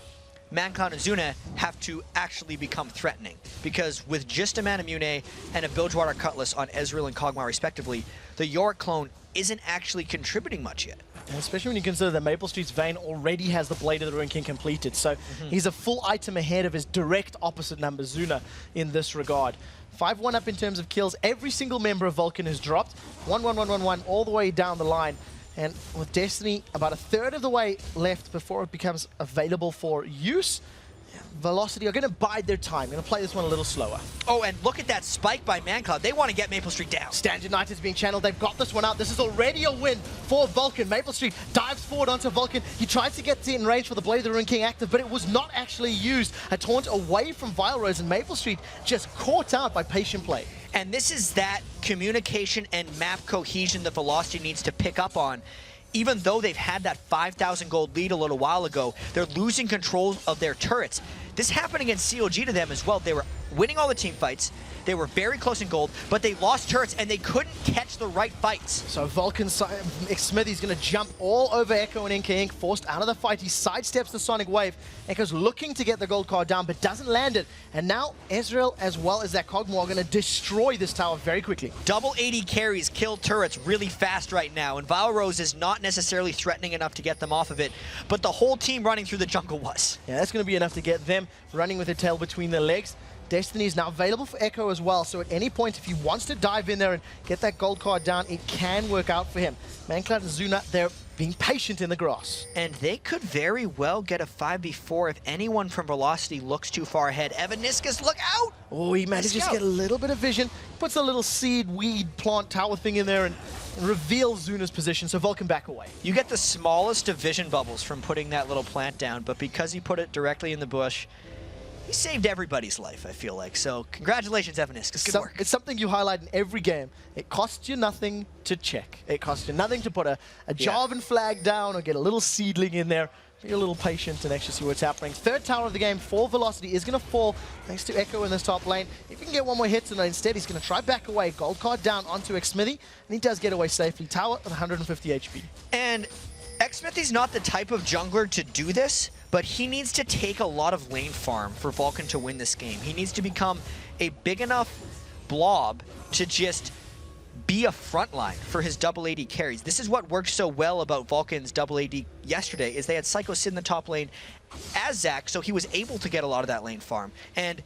ManCloud and Zuna have to actually become threatening, because with just a Manamune and a Bilgewater Cutlass on Ezreal and Kog'Maw respectively, the Yorick clone isn't actually contributing much yet.
And especially when you consider that Maple Street's Vayne already has the Blade of the Ruin King completed, so he's a full item ahead of his direct opposite number, Zuna, in this regard. 5-1 up in terms of kills. Every single member of Vulcan has dropped. 1-1-1-1-1 all the way down the line. And with Destiny about a third of the way left before it becomes available for use, Velocity are going to bide their time. Going to play this one a little slower.
Oh, and look at that spike by ManCloud. They want to get Maple Street down.
Stand United is being channeled. They've got this one out. This is already a win for Vulcan. Maple Street dives forward onto Vulcan. He tries to get in range for the Blade of the Ruin King active, but it was not actually used. A taunt away from Vile Rose, and Maple Street just caught out by patient play.
And this is that communication and map cohesion that Velocity needs to pick up on. Even though they've had that 5,000 gold lead a little while ago, they're losing control of their turrets. This happened against COG to them as well. They were winning all the team fights. They were very close in gold, but they lost turrets and they couldn't catch the right fights.
So Vulcan, Smithy's going to jump all over Echo and NK, forced out of the fight. He sidesteps the Sonic Wave. Echo's looking to get the gold card down, but doesn't land it. And now Ezreal, as well as that Kog'Maw, are going to destroy this tower very quickly.
Double 80 carries kill turrets really fast right now, and Vile Rose is not necessarily threatening enough to get them off of it, but the whole team running through the jungle was.
Yeah, that's going to be enough to get them running with their tail between their legs. Destiny is now available for Echo as well, so at any point, if he wants to dive in there and get that gold card down, it can work out for him. ManCloud and Zuna, they're being patient in the grass.
And they could very well get a 5v4 if anyone from Velocity looks too far ahead. Evaniscus, look out!
Oh, he manages to get a little bit of vision, puts a little seed, weed, plant, tower thing in there, and reveals Zuna's position, so Vulcan back away.
You get the smallest of vision bubbles from putting that little plant down, but because he put it directly in the bush, he saved everybody's life, I feel like. So congratulations, Evaniscus. Good work.
It's something you highlight in every game. It costs you nothing to check. It costs you nothing to put a Jarvan flag down or get a little seedling in there. Be a little patient and actually see what's happening. Third tower of the game for Velocity is going to fall thanks to Echo in this top lane. If he can get one more hit tonight, instead he's going to try back away. Gold card down onto Xsmithy, and he does get away safely. Tower at 150 HP.
And Xsmithy's not the type of jungler to do this, but he needs to take a lot of lane farm for Vulcan to win this game. He needs to become a big enough blob to just be a frontline for his double AD carries. This is what worked so well about Vulcan's double AD yesterday, is they had Psycho Sid in the top lane as Zac, so he was able to get a lot of that lane farm. And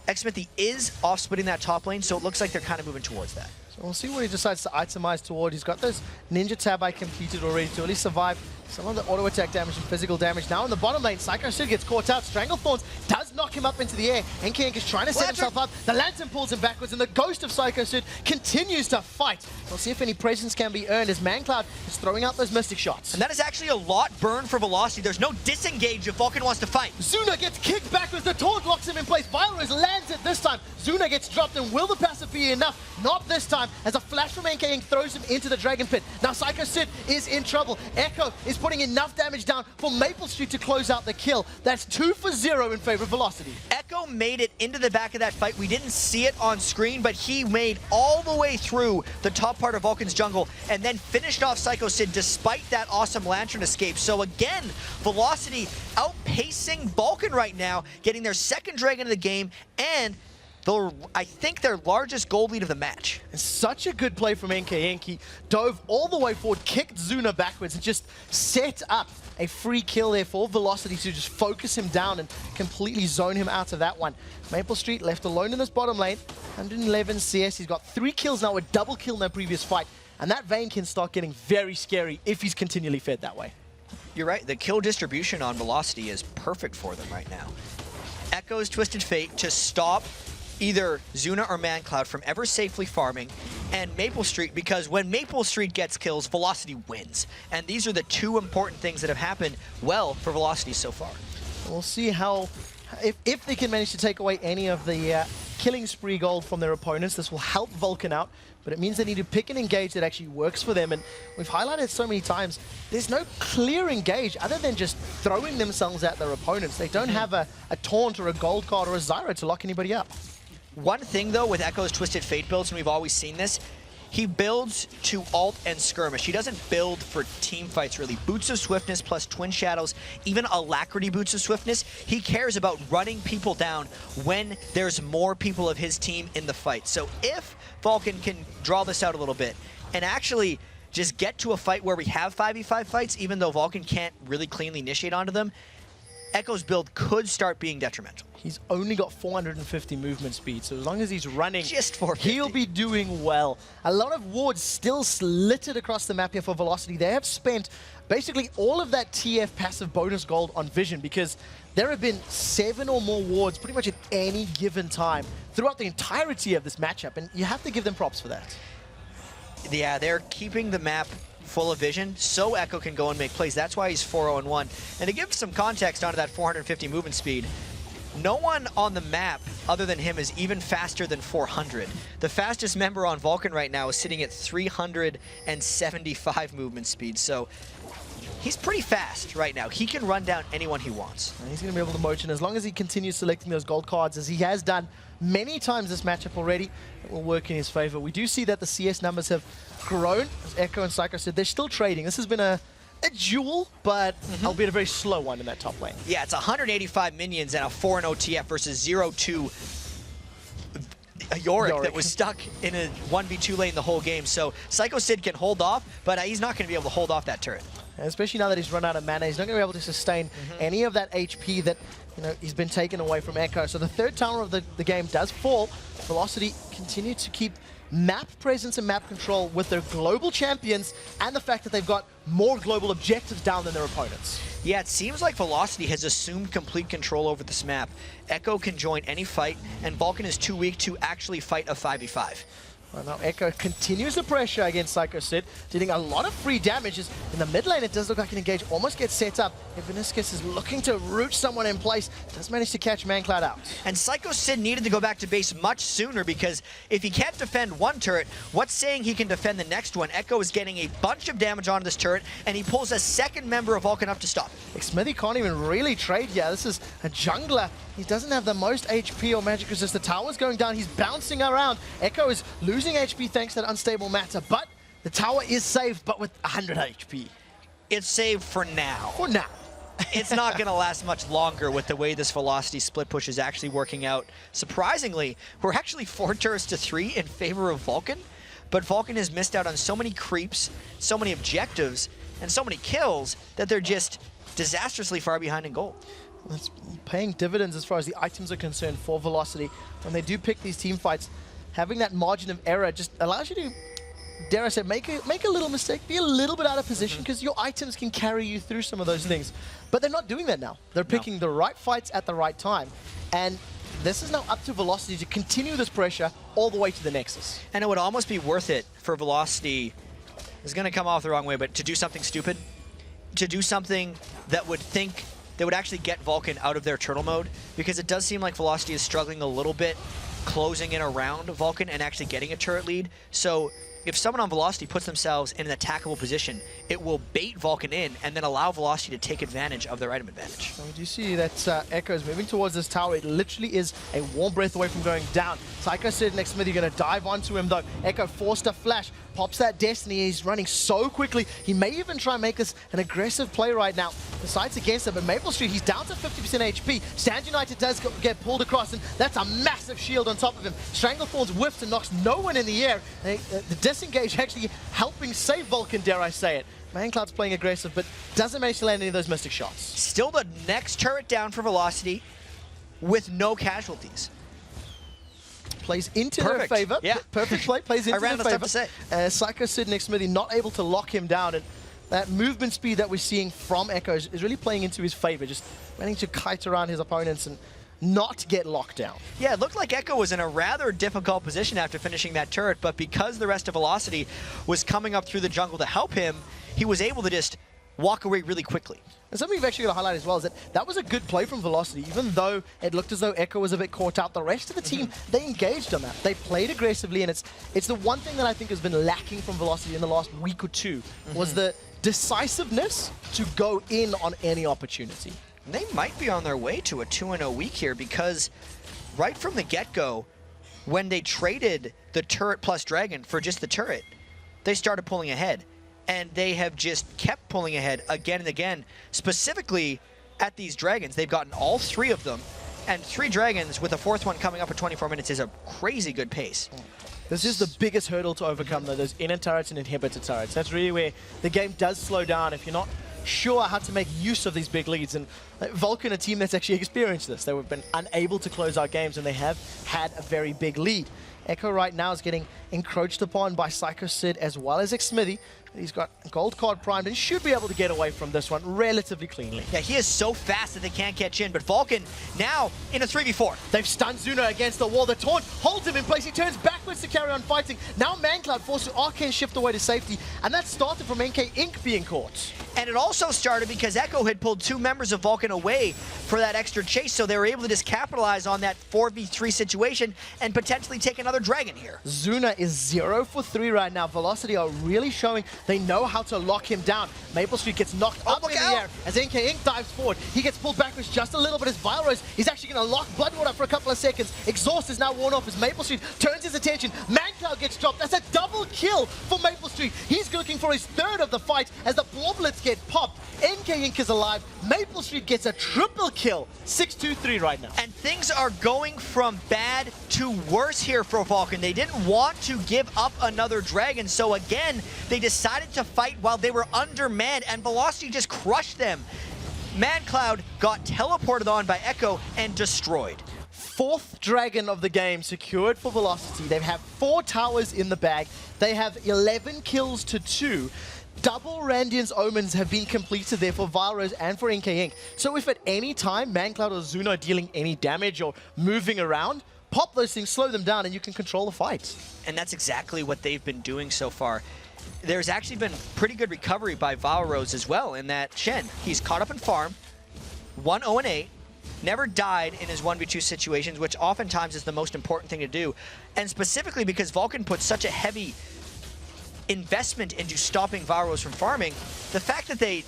Xsmithy is off-splitting that top lane, so it looks like they're kind of moving towards that.
So we'll see what he decides to itemize toward. He's got those Ninja Tab I completed already to at least survive some of the auto attack damage and physical damage. Now in the bottom lane, Psycho Sid gets caught out. Stranglethorns does knock him up into the air. NK is trying to set himself up. The Lantern pulls him backwards, and the ghost of Psycho Sid continues to fight. We'll see if any presence can be earned as ManCloud is throwing out those Mystic shots.
And that is actually a lot burned for Velocity. There's no disengage if Vulcan wants to fight.
Zuna gets kicked backwards. The taunt locks him in place. Virus lands it this time. Zuna gets dropped, and will the passive be enough? Not this time, as a flash from NK throws him into the Dragon Pit. Now Psycho Sid is in trouble. Echo is putting enough damage down for Maple Street to close out the kill. That's 2 for 0 in favor of Velocity.
Echo made it into the back of that fight. We didn't see it on screen, but he made all the way through the top part of Vulcan's jungle and then finished off Psycho Sid despite that awesome Lantern escape. So again, Velocity outpacing Vulcan right now, getting their second Dragon of the game, and I think their largest gold lead of the match.
It's such a good play from NK. Enki dove all the way forward, kicked Zuna backwards, and just set up a free kill there for Velocity to just focus him down and completely zone him out of that one. Maple Street left alone in this bottom lane, 111 CS. He's got 3 kills now, a double kill in their previous fight. And that Vayne can start getting very scary if he's continually fed that way.
You're right, the kill distribution on Velocity is perfect for them right now. Echo's Twisted Fate to stop either Zuna or ManCloud from ever safely farming, and Maple Street, because when Maple Street gets kills, Velocity wins. And these are the 2 important things that have happened well for Velocity so far.
We'll see how, if they can manage to take away any of the killing spree gold from their opponents. This will help Vulcan out, but it means they need to pick an engage that actually works for them. And we've highlighted so many times, there's no clear engage other than just throwing themselves at their opponents. They don't have a taunt or a gold card or a Zyra to lock anybody up.
One thing, though, with Echo's Twisted Fate builds, and we've always seen this, he builds to ult and skirmish. He doesn't build for team fights, really. Boots of Swiftness plus Twin Shadows, even Alacrity Boots of Swiftness, he cares about running people down when there's more people of his team in the fight. So if Vulcan can draw this out a little bit and actually just get to a fight where we have 5v5 fights, even though Vulcan can't really cleanly initiate onto them, Echo's build could start being detrimental.
He's only got 450 movement speed, so as long as he's running,
just 450,
he'll be doing well. A lot of wards still slitted across the map here for Velocity. They have spent basically all of that TF passive bonus gold on Vision, because there have been 7 or more wards pretty much at any given time throughout the entirety of this matchup, and you have to give them props for that.
Yeah, they're keeping the map full of vision, so Echo can go and make plays. That's why he's 4-0-1. And to give some context onto that 450 movement speed, no one on the map other than him is even faster than 400. The fastest member on Vulcan right now is sitting at 375 movement speed, so he's pretty fast right now. He can run down anyone he wants.
And he's going to be able to motion as long as he continues selecting those gold cards, as he has done many times this matchup already. It will work in his favor. We do see that the CS numbers have grown, as Echo and Psycho said. They're still trading. This has been a duel, but albeit a very slow one in that top lane.
Yeah, it's 185 minions and a 4-0 TF versus 0-2 Yorick that was stuck in a 1v2 lane the whole game. So Psycho Sid can hold off, but he's not going to be able to hold off that turret.
And especially now that he's run out of mana, he's not going to be able to sustain any of that HP that he's been taken away from Echo. So the third tower of the game does fall. Velocity continue to keep map presence and map control with their global champions, and the fact that they've got more global objectives down than their opponents.
Yeah, it seems like Velocity has assumed complete control over this map. Echo can join any fight, and Vulcan is too weak to actually fight a 5v5.
Well, now Echo continues the pressure against Psycho Sid, dealing a lot of free damages. In the mid lane, it does look like an engage almost gets set up. If Veniscus is looking to root someone in place, does manage to catch ManCloud out.
And Psycho Sid needed to go back to base much sooner, because if he can't defend one turret, what's saying he can defend the next one? Echo is getting a bunch of damage onto this turret, and he pulls a second member of Vulcan up to stop.
Smithy can't even really trade here. This is a jungler. He doesn't have the most HP or magic resist. The tower's going down. He's bouncing around. Echo is losing HP thanks to that unstable matter, but the tower is saved, but with 100 HP.
It's saved for now.
For now.
It's not going to last much longer with the way this velocity split push is actually working out. Surprisingly, we're actually 4 turrets to 3 in favor of Vulcan, but Vulcan has missed out on so many creeps, so many objectives, and so many kills that they're just disastrously far behind in gold.
That's paying dividends as far as the items are concerned for Velocity. When they do pick these team fights, having that margin of error just allows you to, dare I say, make a little mistake, be a little bit out of position, because your items can carry you through some of those things. But they're not doing that now. They're picking the right fights at the right time. And this is now up to Velocity to continue this pressure all the way to the Nexus.
And it would almost be worth it for Velocity, it's going to come off the wrong way, but to do something stupid, to do something that would actually get Vulcan out of their turtle mode, because it does seem like Velocity is struggling a little bit closing in around Vulcan and actually getting a turret lead. So if someone on Velocity puts themselves in an attackable position, it will bait Vulcan in and then allow Velocity to take advantage of their item advantage.
So we do see that Echo is moving towards this tower. It literally is a warm breath away from going down. Psycho Sid next Smithy going to dive onto him though. Echo forced a flash, pops that Destiny. He's running so quickly. He may even try and make this an aggressive play right now. Decides against him, but Maple Street, he's down to 50% HP. Stand United does get pulled across, and that's a massive shield on top of him. Stranglethorns whiffs and knocks no one in the air. The disengage actually helping save Vulcan, dare I say it. ManCloud's playing aggressive, but doesn't manage to land any of those mystic shots.
Still the next turret down for Velocity with no casualties.
Plays into their favor.
Yeah.
Perfect play, plays into their favor.
Stuff to say.
Psycho Sid next Smithy not able to lock him down, and that movement speed that we're seeing from Echo is really playing into his favor, just managing to kite around his opponents and not get locked down.
Yeah, it looked like Echo was in a rather difficult position after finishing that turret, but because the rest of Velocity was coming up through the jungle to help him, he was able to just walk away really quickly.
And something we've actually got to highlight as well is that was a good play from Velocity. Even though it looked as though Echo was a bit caught out, the rest of the team, they engaged on that. They played aggressively, and it's the one thing that I think has been lacking from Velocity in the last week or two, was the decisiveness to go in on any opportunity.
They might be on their way to a 2-0 week here, because right from the get-go, when they traded the turret plus dragon for just the turret, they started pulling ahead. And they have just kept pulling ahead again and again, specifically at these dragons. They've gotten all 3 of them, and 3 dragons with a 4th one coming up at 24 minutes is a crazy good pace.
This is the biggest hurdle to overcome, though, those inner turrets and inhibitor turrets. That's really where the game does slow down if you're not sure how to make use of these big leads. And Vulcan, a team that's actually experienced this. They've been unable to close out games, and they have had a very big lead. Echo right now is getting encroached upon by Psycho Sid as well as Xmithy. He's got gold card primed and should be able to get away from this one relatively cleanly.
Yeah, he is so fast that they can't catch in, but Vulcan now in a 3v4.
They've stunned Zuno against the wall. The taunt holds him in place. He turns backwards to carry on fighting. Now ManCloud forced to arcane shift away to safety, and that started from NK Inc. being caught.
And it also started because Echo had pulled 2 members of Vulcan away for that extra chase, so they were able to just capitalize on that 4v3 situation and potentially take another dragon here.
Zuna is 0 for 3 right now. Velocity are really showing they know how to lock him down. Maple Street gets knocked up in the air as NK Inc. dives forward. He gets pulled backwards just a little bit as Vilrose, he's actually going to lock Bloodwater for a couple of seconds. Exhaust is now worn off as Maple Street turns his attention. ManCloud gets dropped. That's a double kill for Maple Street. He's looking for his 3rd of the fight as the Bloblets get popped. NK Inc. is alive. Maple Street gets a triple kill. 6-2-3 right now.
And things are going from bad to worse here for Vulcan. They didn't want to give up another dragon, so again, they decided to fight while they were undermanned, and Velocity just crushed them. ManCloud got teleported on by Echo and destroyed.
4th dragon of the game secured for Velocity. They have 4 towers in the bag. They have 11 kills to 2. Double Randian's Omens have been completed there for Vilrose and for NK Inc. So if at any time ManCloud or Zuno are dealing any damage or moving around, pop those things, slow them down, and you can control the fight.
And that's exactly what they've been doing so far. There's actually been pretty good recovery by VUL as well in that Shen. He's caught up in farm, 1-0-8, never died in his 1v2 situations, which oftentimes is the most important thing to do. And specifically because Vulcan put such a heavy investment into stopping VUL from farming, the fact that they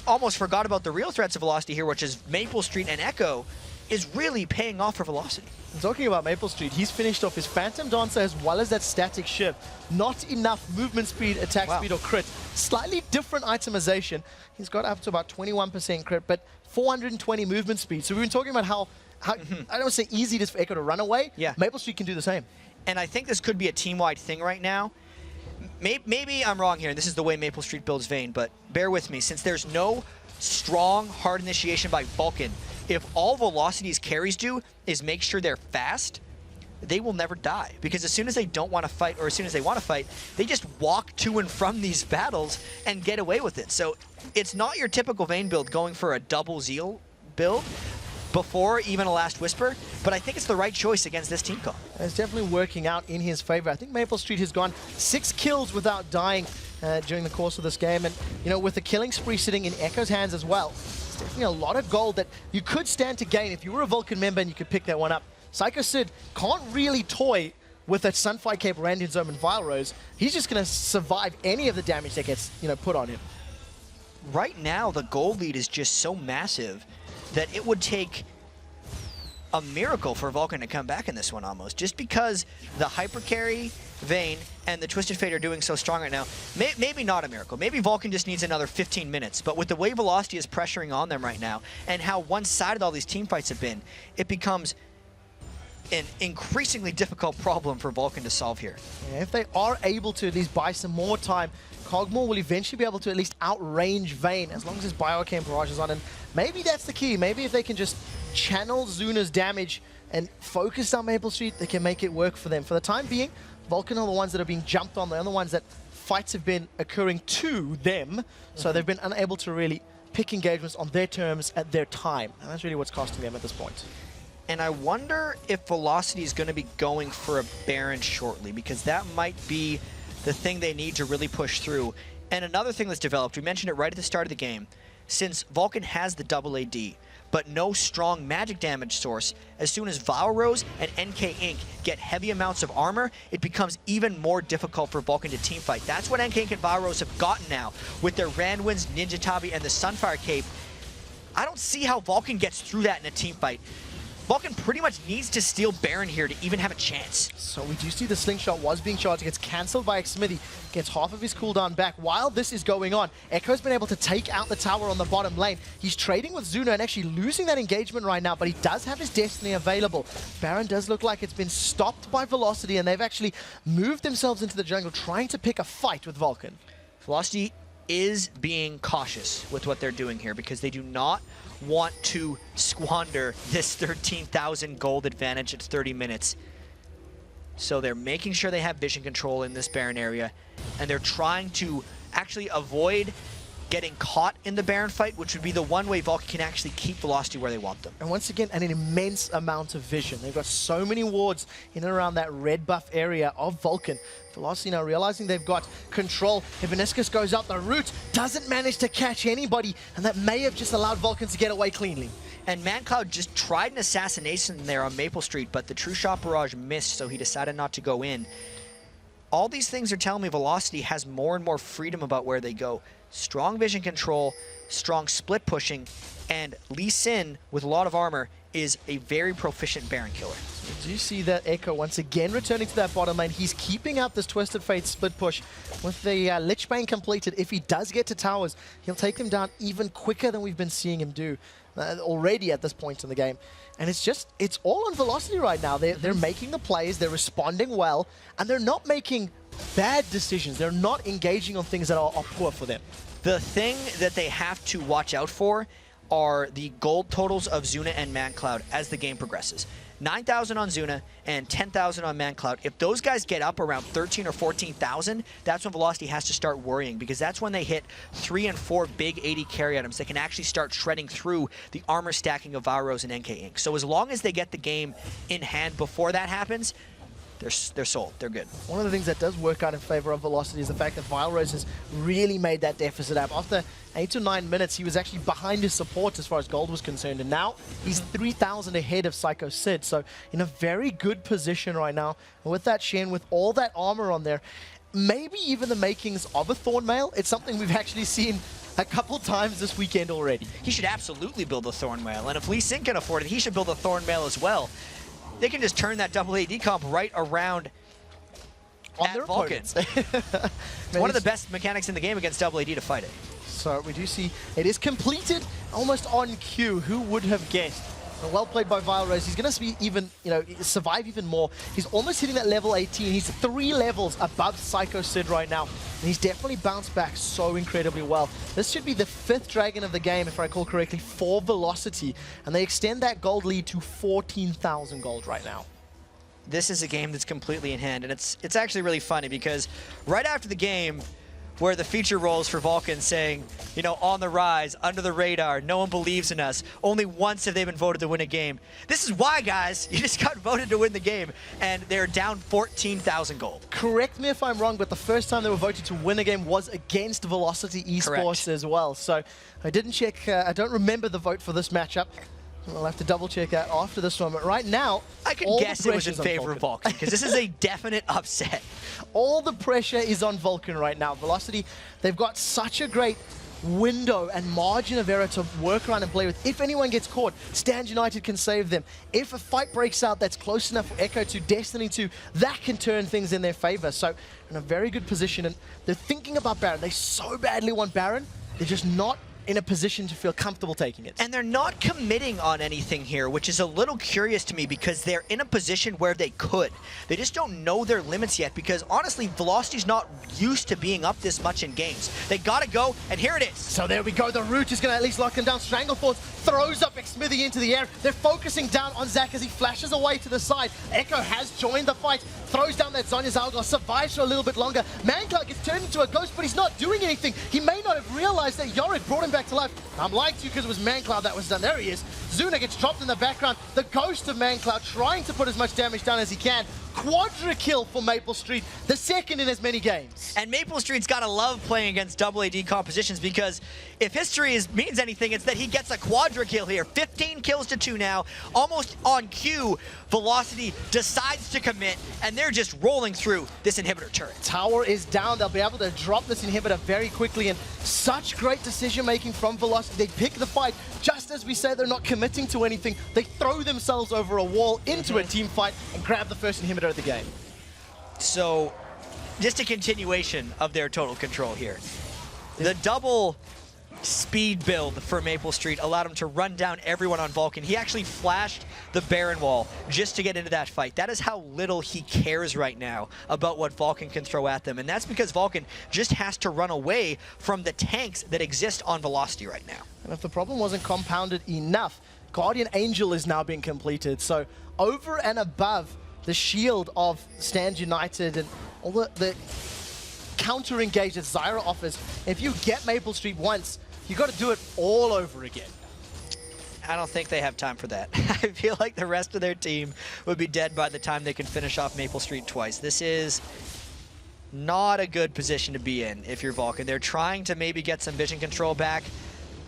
almost forgot about the real threats of Velocity here, which is Maple Street and Echo, is really paying off for Velocity.
Talking about Maple Street, he's finished off his Phantom Dancer as well as that static shift. Not enough movement speed, attack speed, or crit. Slightly different itemization. He's got up to about 21% crit, but 420 movement speed. So we've been talking about how I don't want to say easy it is for Echo to run away.
Yeah.
Maple Street can do the same.
And I think this could be a team-wide thing right now. Maybe I'm wrong here, and this is the way Maple Street builds Vayne, but bear with me. Since there's no strong, hard initiation by Vulcan, if all Velocity's carries do is make sure they're fast, they will never die. Because as soon as they don't want to fight, or as soon as they want to fight, they just walk to and from these battles and get away with it. So it's not your typical Vayne build going for a double Zeal build before even a Last Whisper, but I think it's the right choice against this team comp.
It's definitely working out in his favor. I think Maple Street has gone 6 kills without dying during the course of this game, and you know, with the killing spree sitting in Echo's hands as well, it's definitely a lot of gold that you could stand to gain if you were a Vulcan member and you could pick that one up. Psycho Sid can't really toy with that Sunfire Cape, Randian Zone, and Vile Rose. He's just going to survive any of the damage that gets, you know, put on him.
Right now, the gold lead is just so massive that it would take a miracle for Vulcan to come back in this one almost, just because the hyper carry, Vayne, and the Twisted Fate are doing so strong right now. Maybe not a miracle. Maybe Vulcan just needs another 15 minutes, but with the way Velocity is pressuring on them right now, and how one-sided all these team fights have been, it becomes an increasingly difficult problem for Vulcan to solve here.
Yeah, if they are able to at least buy some more time, Cogmore will eventually be able to at least outrange Vayne as long as his Bioarcane Barrage is on, and maybe that's the key. Maybe if they can just channel Zuna's damage and focus on Maple Street, they can make it work for them. For the time being, Vulcan are the ones that are being jumped on. They're the ones that fights have been occurring to them, so they've been unable to really pick engagements on their terms at their time, and that's really what's costing them at this point.
And I wonder if Velocity is going to be going for a Baron shortly, because that might be the thing they need to really push through. And another thing that's developed, we mentioned it right at the start of the game, since Vulcan has the double AD, but no strong magic damage source, as soon as Valrose and NK Inc. get heavy amounts of armor, it becomes even more difficult for Vulcan to teamfight. That's what NK Inc. and Valrose have gotten now, with their Randwinds, Ninja Tabi, and the Sunfire Cape. I don't see how Vulcan gets through that in a teamfight. Vulcan pretty much needs to steal Baron here to even have a chance.
So we do see the slingshot was being charged. It gets cancelled by Xmithy, gets half of his cooldown back. While this is going on, Echo's been able to take out the tower on the bottom lane. He's trading with Zuna and actually losing that engagement right now, but he does have his Destiny available. Baron does look like it's been stopped by Velocity, and they've actually moved themselves into the jungle, trying to pick a fight with Vulcan.
Velocity is being cautious with what they're doing here, because they do not want to squander this 13,000 gold advantage at 30 minutes. So they're making sure they have vision control in this Baron area, and they're trying to actually avoid getting caught in the Baron fight, which would be the one way Vulcan can actually keep Velocity where they want them.
And once again, an immense amount of vision. They've got so many wards in and around that red buff area of Vulcan. Velocity now realizing they've got control. Evaniscus goes up the route, doesn't manage to catch anybody, and that may have just allowed Vulcan to get away cleanly.
And ManCloud just tried an assassination there on Maple Street, but the True Shot Barrage missed, so he decided not to go in. All these things are telling me Velocity has more and more freedom about where they go. Strong vision control, strong split pushing, and Lee Sin, with a lot of armor, is a very proficient Baron killer.
Do you see that Echo once again returning to that bottom lane? He's keeping up this Twisted Fate split push. With the Lich Bane completed, if he does get to towers, he'll take them down even quicker than we've been seeing him do already at this point in the game. And it's all on Velocity right now. They're making the plays, they're responding well, and they're not making bad decisions. They're not engaging on things that are poor for them.
The thing that they have to watch out for are the gold totals of Zuna and ManCloud as the game progresses. 9,000 on Zuna and 10,000 on ManCloud. If those guys get up around 13 or 14,000, that's when Velocity has to start worrying, because that's when they hit 3 and 4 big 80 carry items. They can actually start shredding through the armor stacking of Valros and NK Inc. So as long as they get the game in hand before that happens, they're sold. They're good.
One of the things that does work out in favor of Velocity is the fact that Valros has really made that deficit up. After 8 to 9 minutes, he was actually behind his support as far as gold was concerned, and now he's 3,000 ahead of Psycho Sid, so in a very good position right now. And with that Shen, with all that armor on there, maybe even the makings of a Thornmail. It's something we've actually seen a couple times this weekend already.
He should absolutely build a Thornmail, and if Lee Sin can afford it, he should build a Thornmail as well. They can just turn that double AD comp right around
on their
Vulcan.
opponents.
It's one of the best mechanics in the game against double AD to fight it.
So we do see it is completed almost on cue. Who would have guessed? Well played by Valros. He's going to be even, survive even more. He's almost hitting that level 18. He's 3 levels above Psycho Sid right now. And he's definitely bounced back so incredibly well. This should be the 5th Dragon of the game, if I recall correctly, for Velocity. And they extend that gold lead to 14,000 gold right now.
This is a game that's completely in hand. And it's actually really funny because right after the game, where the feature rolls for Vulcan saying, on the rise, under the radar, no one believes in us. Only once have they been voted to win a game. This is why, guys, you just got voted to win the game, and they're down 14,000 gold.
Correct me if I'm wrong, but the first time they were voted to win a game was against Velocity Esports as well. So I didn't check, I don't remember the vote for this matchup. We'll have to double check that after this one. But right now,
I could guess it was in favor of Vulcan, because this is a definite upset.
All the pressure is on Vulcan right now. Velocity, they've got such a great window and margin of error to work around and play with. If anyone gets caught, Stand United can save them. If a fight breaks out that's close enough for Echo to Destiny 2, that can turn things in their favor. So in a very good position, and they're thinking about Baron. They so badly want Baron. They're just not in a position to feel comfortable taking it.
And they're not committing on anything here, which is a little curious to me because they're in a position where they could. They just don't know their limits yet because honestly, Velocity's not used to being up this much in games. They gotta go, and here it is.
So there we go, the root is gonna at least lock them down. Stranglethorns throws up Xmithy into the air. They're focusing down on Zach as he flashes away to the side. Echo has joined the fight, throws down that Zonya's Algor, survives for a little bit longer. ManCloud gets turned into a ghost, but he's not doing anything. He may not have realized that Yorick brought him back to life. I'm lying to you because it was ManCloud that was done. There he is. Zuna gets dropped in the background. The ghost of ManCloud trying to put as much damage down as he can. Quadra kill for Maple Street, the second in as many games.
And Maple Street's gotta love playing against double AD compositions because if history means anything, it's that he gets a quadra kill here. 15 kills to 2 now, almost on cue. Velocity decides to commit, and they're just rolling through this inhibitor turret.
Tower is down. They'll be able to drop this inhibitor very quickly, and such great decision-making from Velocity. They pick the fight. Just as we say they're not committing to anything, they throw themselves over a wall into a team fight and grab the first inhibitor of the game.
So, just a continuation of their total control here. The double speed build for Maple Street allowed him to run down everyone on Vulcan. He actually flashed the Baron wall just to get into that fight. That is how little he cares right now about what Vulcan can throw at them. And that's because Vulcan just has to run away from the tanks that exist on Velocity right now.
And if the problem wasn't compounded enough, Guardian Angel is now being completed. So over and above the shield of Stand United and all the counter engage that Zyra offers, if you get Maple Street once, you got to do it all over again.
I don't think they have time for that. I feel like the rest of their team would be dead by the time they can finish off Maple Street twice. This is not a good position to be in if you're Vulcan. They're trying to maybe get some vision control back.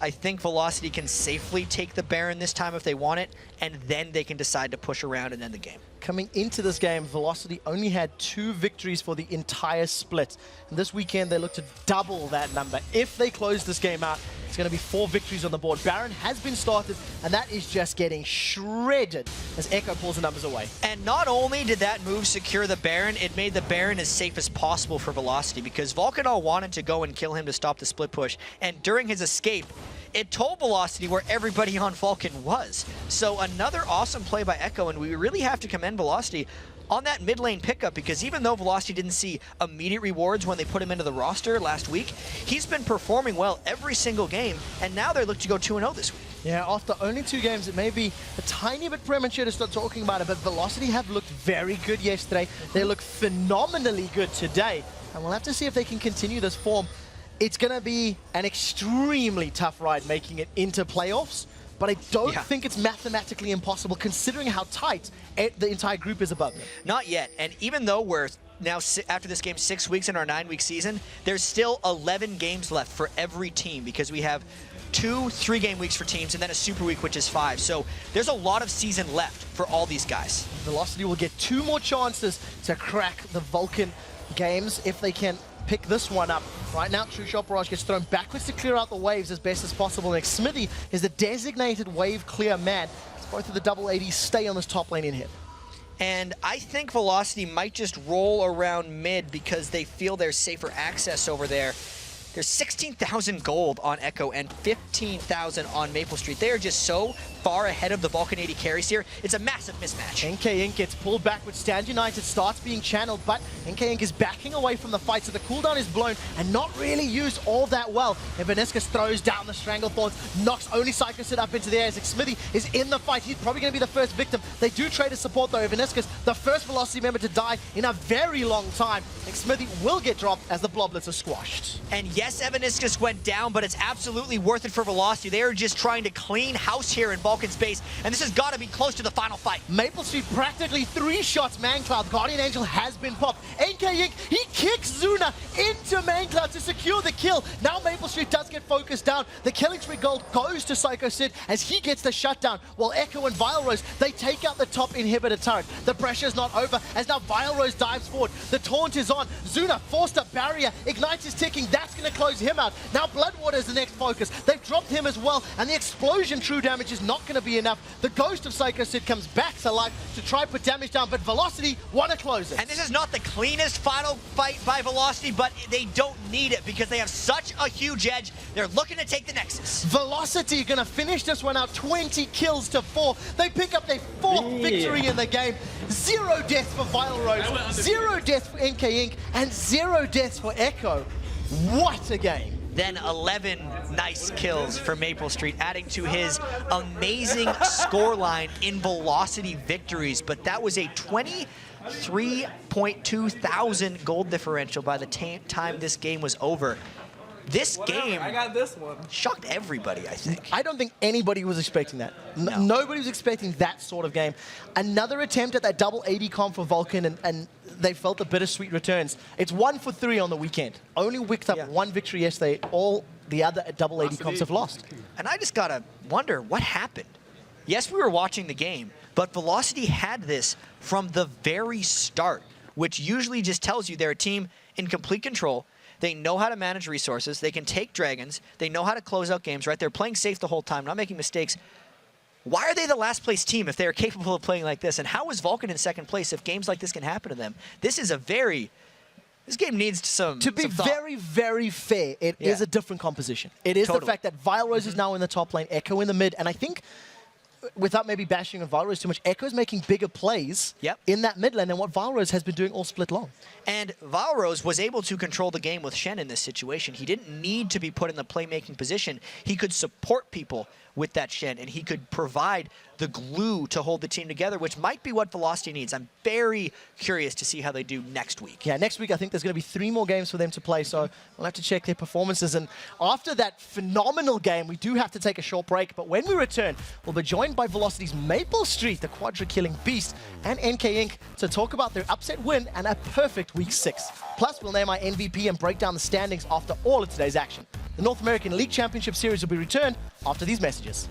I think Velocity can safely take the Baron this time if they want it, and then they can decide to push around and end the game.
Coming into this game, Velocity only had 2 victories for the entire split. And this weekend, they look to double that number. If they close this game out, it's going to be 4 victories on the board. Baron has been started, and that is just getting shredded as Echo pulls the numbers away.
And not only did that move secure the Baron, it made the Baron as safe as possible for Velocity because Vulcan all wanted to go and kill him to stop the split push. And during his escape, it told Velocity where everybody on Vulcan was. So another awesome play by Echo, and we really have to commend Velocity on that mid lane pickup because even though Velocity didn't see immediate rewards when they put him into the roster last week, he's been performing well every single game, and now they're looking to go 2-0 this week.
Yeah, after only 2 games, it may be a tiny bit premature to start talking about it, but Velocity have looked very good yesterday. They look phenomenally good today, and we'll have to see if they can continue this form. It's going to be an extremely tough ride making it into playoffs, but I don't think it's mathematically impossible considering how tight the entire group is above them.
Not yet, and even though we're now, after this game, 6 weeks in our 9-week season, there's still 11 games left for every team because we have 2 3-game weeks for teams and then a super week, which is 5. So there's a lot of season left for all these guys.
Velocity will get 2 more chances to crack the Vulcan games if they can pick this one up. Right now, True Shot Barrage gets thrown backwards to clear out the waves as best as possible. Next, Smithy is the designated wave clear man. Both of the double ADs stay on this top lane in hit.
And I think Velocity might just roll around mid because they feel there's safer access over there. There's 16,000 gold on Echo and 15,000 on Maple Street. They are just so far ahead of the Vulcan 80 carries here. It's a massive mismatch.
NK Inc. gets pulled back with Stand United, starts being channeled, but NK Inc. is backing away from the fight, so the cooldown is blown and not really used all that well. Evaniscus throws down the Stranglethorns, knocks only Psychosid up into the air as Smithy is in the fight. He's probably going to be the first victim. They do trade his support though. Evaniscus, the first Velocity member to die in a very long time. Smithy will get dropped as the Bloblets are squashed.
And yes, Evaniscus went down, but it's absolutely worth it for Velocity. They are just trying to clean house here in Vulcan's base, and this has got to be close to the final fight.
Maple Street practically 3 shots Mancloud. Guardian Angel has been popped. NK Inc. he kicks Zuna into Mancloud to secure the kill. Now Maple Street does get focused down. The killing spree gold goes to Psycho Sid as he gets the shutdown, while Echo and Vile Rose, they take out the top inhibitor turret. The pressure's not over as now Vile Rose dives forward. The taunt is on. Zuna forced a barrier. Ignite is ticking. That's going to close him out. Now Bloodwater is the next focus. They've dropped him as well, and the explosion true damage is not going to be enough. The ghost of Psycho Sid comes back to life to try put damage down, but Velocity want to close it.
And this is not the cleanest final fight by Velocity, but they don't need it because they have such a huge edge. They're looking to take the Nexus.
Velocity going to finish this one out 20 kills to 4. They pick up their 4th victory in the game. 0 deaths for Vile Rose, 0 deaths for NK Inc., and 0 deaths for Echo. What a game.
Then 11 nice kills for Maple Street, adding to his amazing scoreline in Velocity victories. But that was a 23.2 thousand gold differential by the time this game was over. This game shocked everybody, I think.
I don't think anybody was expecting that. Nobody was expecting that sort of game. Another attempt at that double AD comp for Vulcan, and they felt the bittersweet returns. It's 1 for 3 on the weekend. Only wicked up 1 victory yesterday. All the other double AD comps have lost.
And I just gotta wonder what happened. Yes, we were watching the game, but Velocity had this from the very start, which usually just tells you they're a team in complete control. They know how to manage resources. They can take dragons. They know how to close out games, right? They're playing safe the whole time, not making mistakes. Why are they the last place team if they're capable of playing like this? And how is Vulcan in second place if games like this can happen to them? This is a very... This game needs some
To be very, very fair, it is a different composition. It is the fact that Vile Rose is now in the top lane, Echo in the mid, and I think, without maybe bashing on Vile Rose too much, Echo's making bigger plays in that mid lane than what Vile Rose has been doing all split long.
And Vile Rose was able to control the game with Shen in this situation. He didn't need to be put in the playmaking position. He could support people with that Shen, and he could provide the glue to hold the team together, which might be what Velocity needs. I'm very curious to see how they do next week.
Yeah, next week I think there's going to be 3 more games for them to play, so we'll have to check their performances. And after that phenomenal game, we do have to take a short break, but when we return, we'll be joined by Velocity's Maple Street, the quadra-killing beast, and NK Inc. to talk about their upset win and a perfect Week 6. Plus, we'll name our MVP and break down the standings after all of today's action. The North American League Championship Series will be returned after these messages.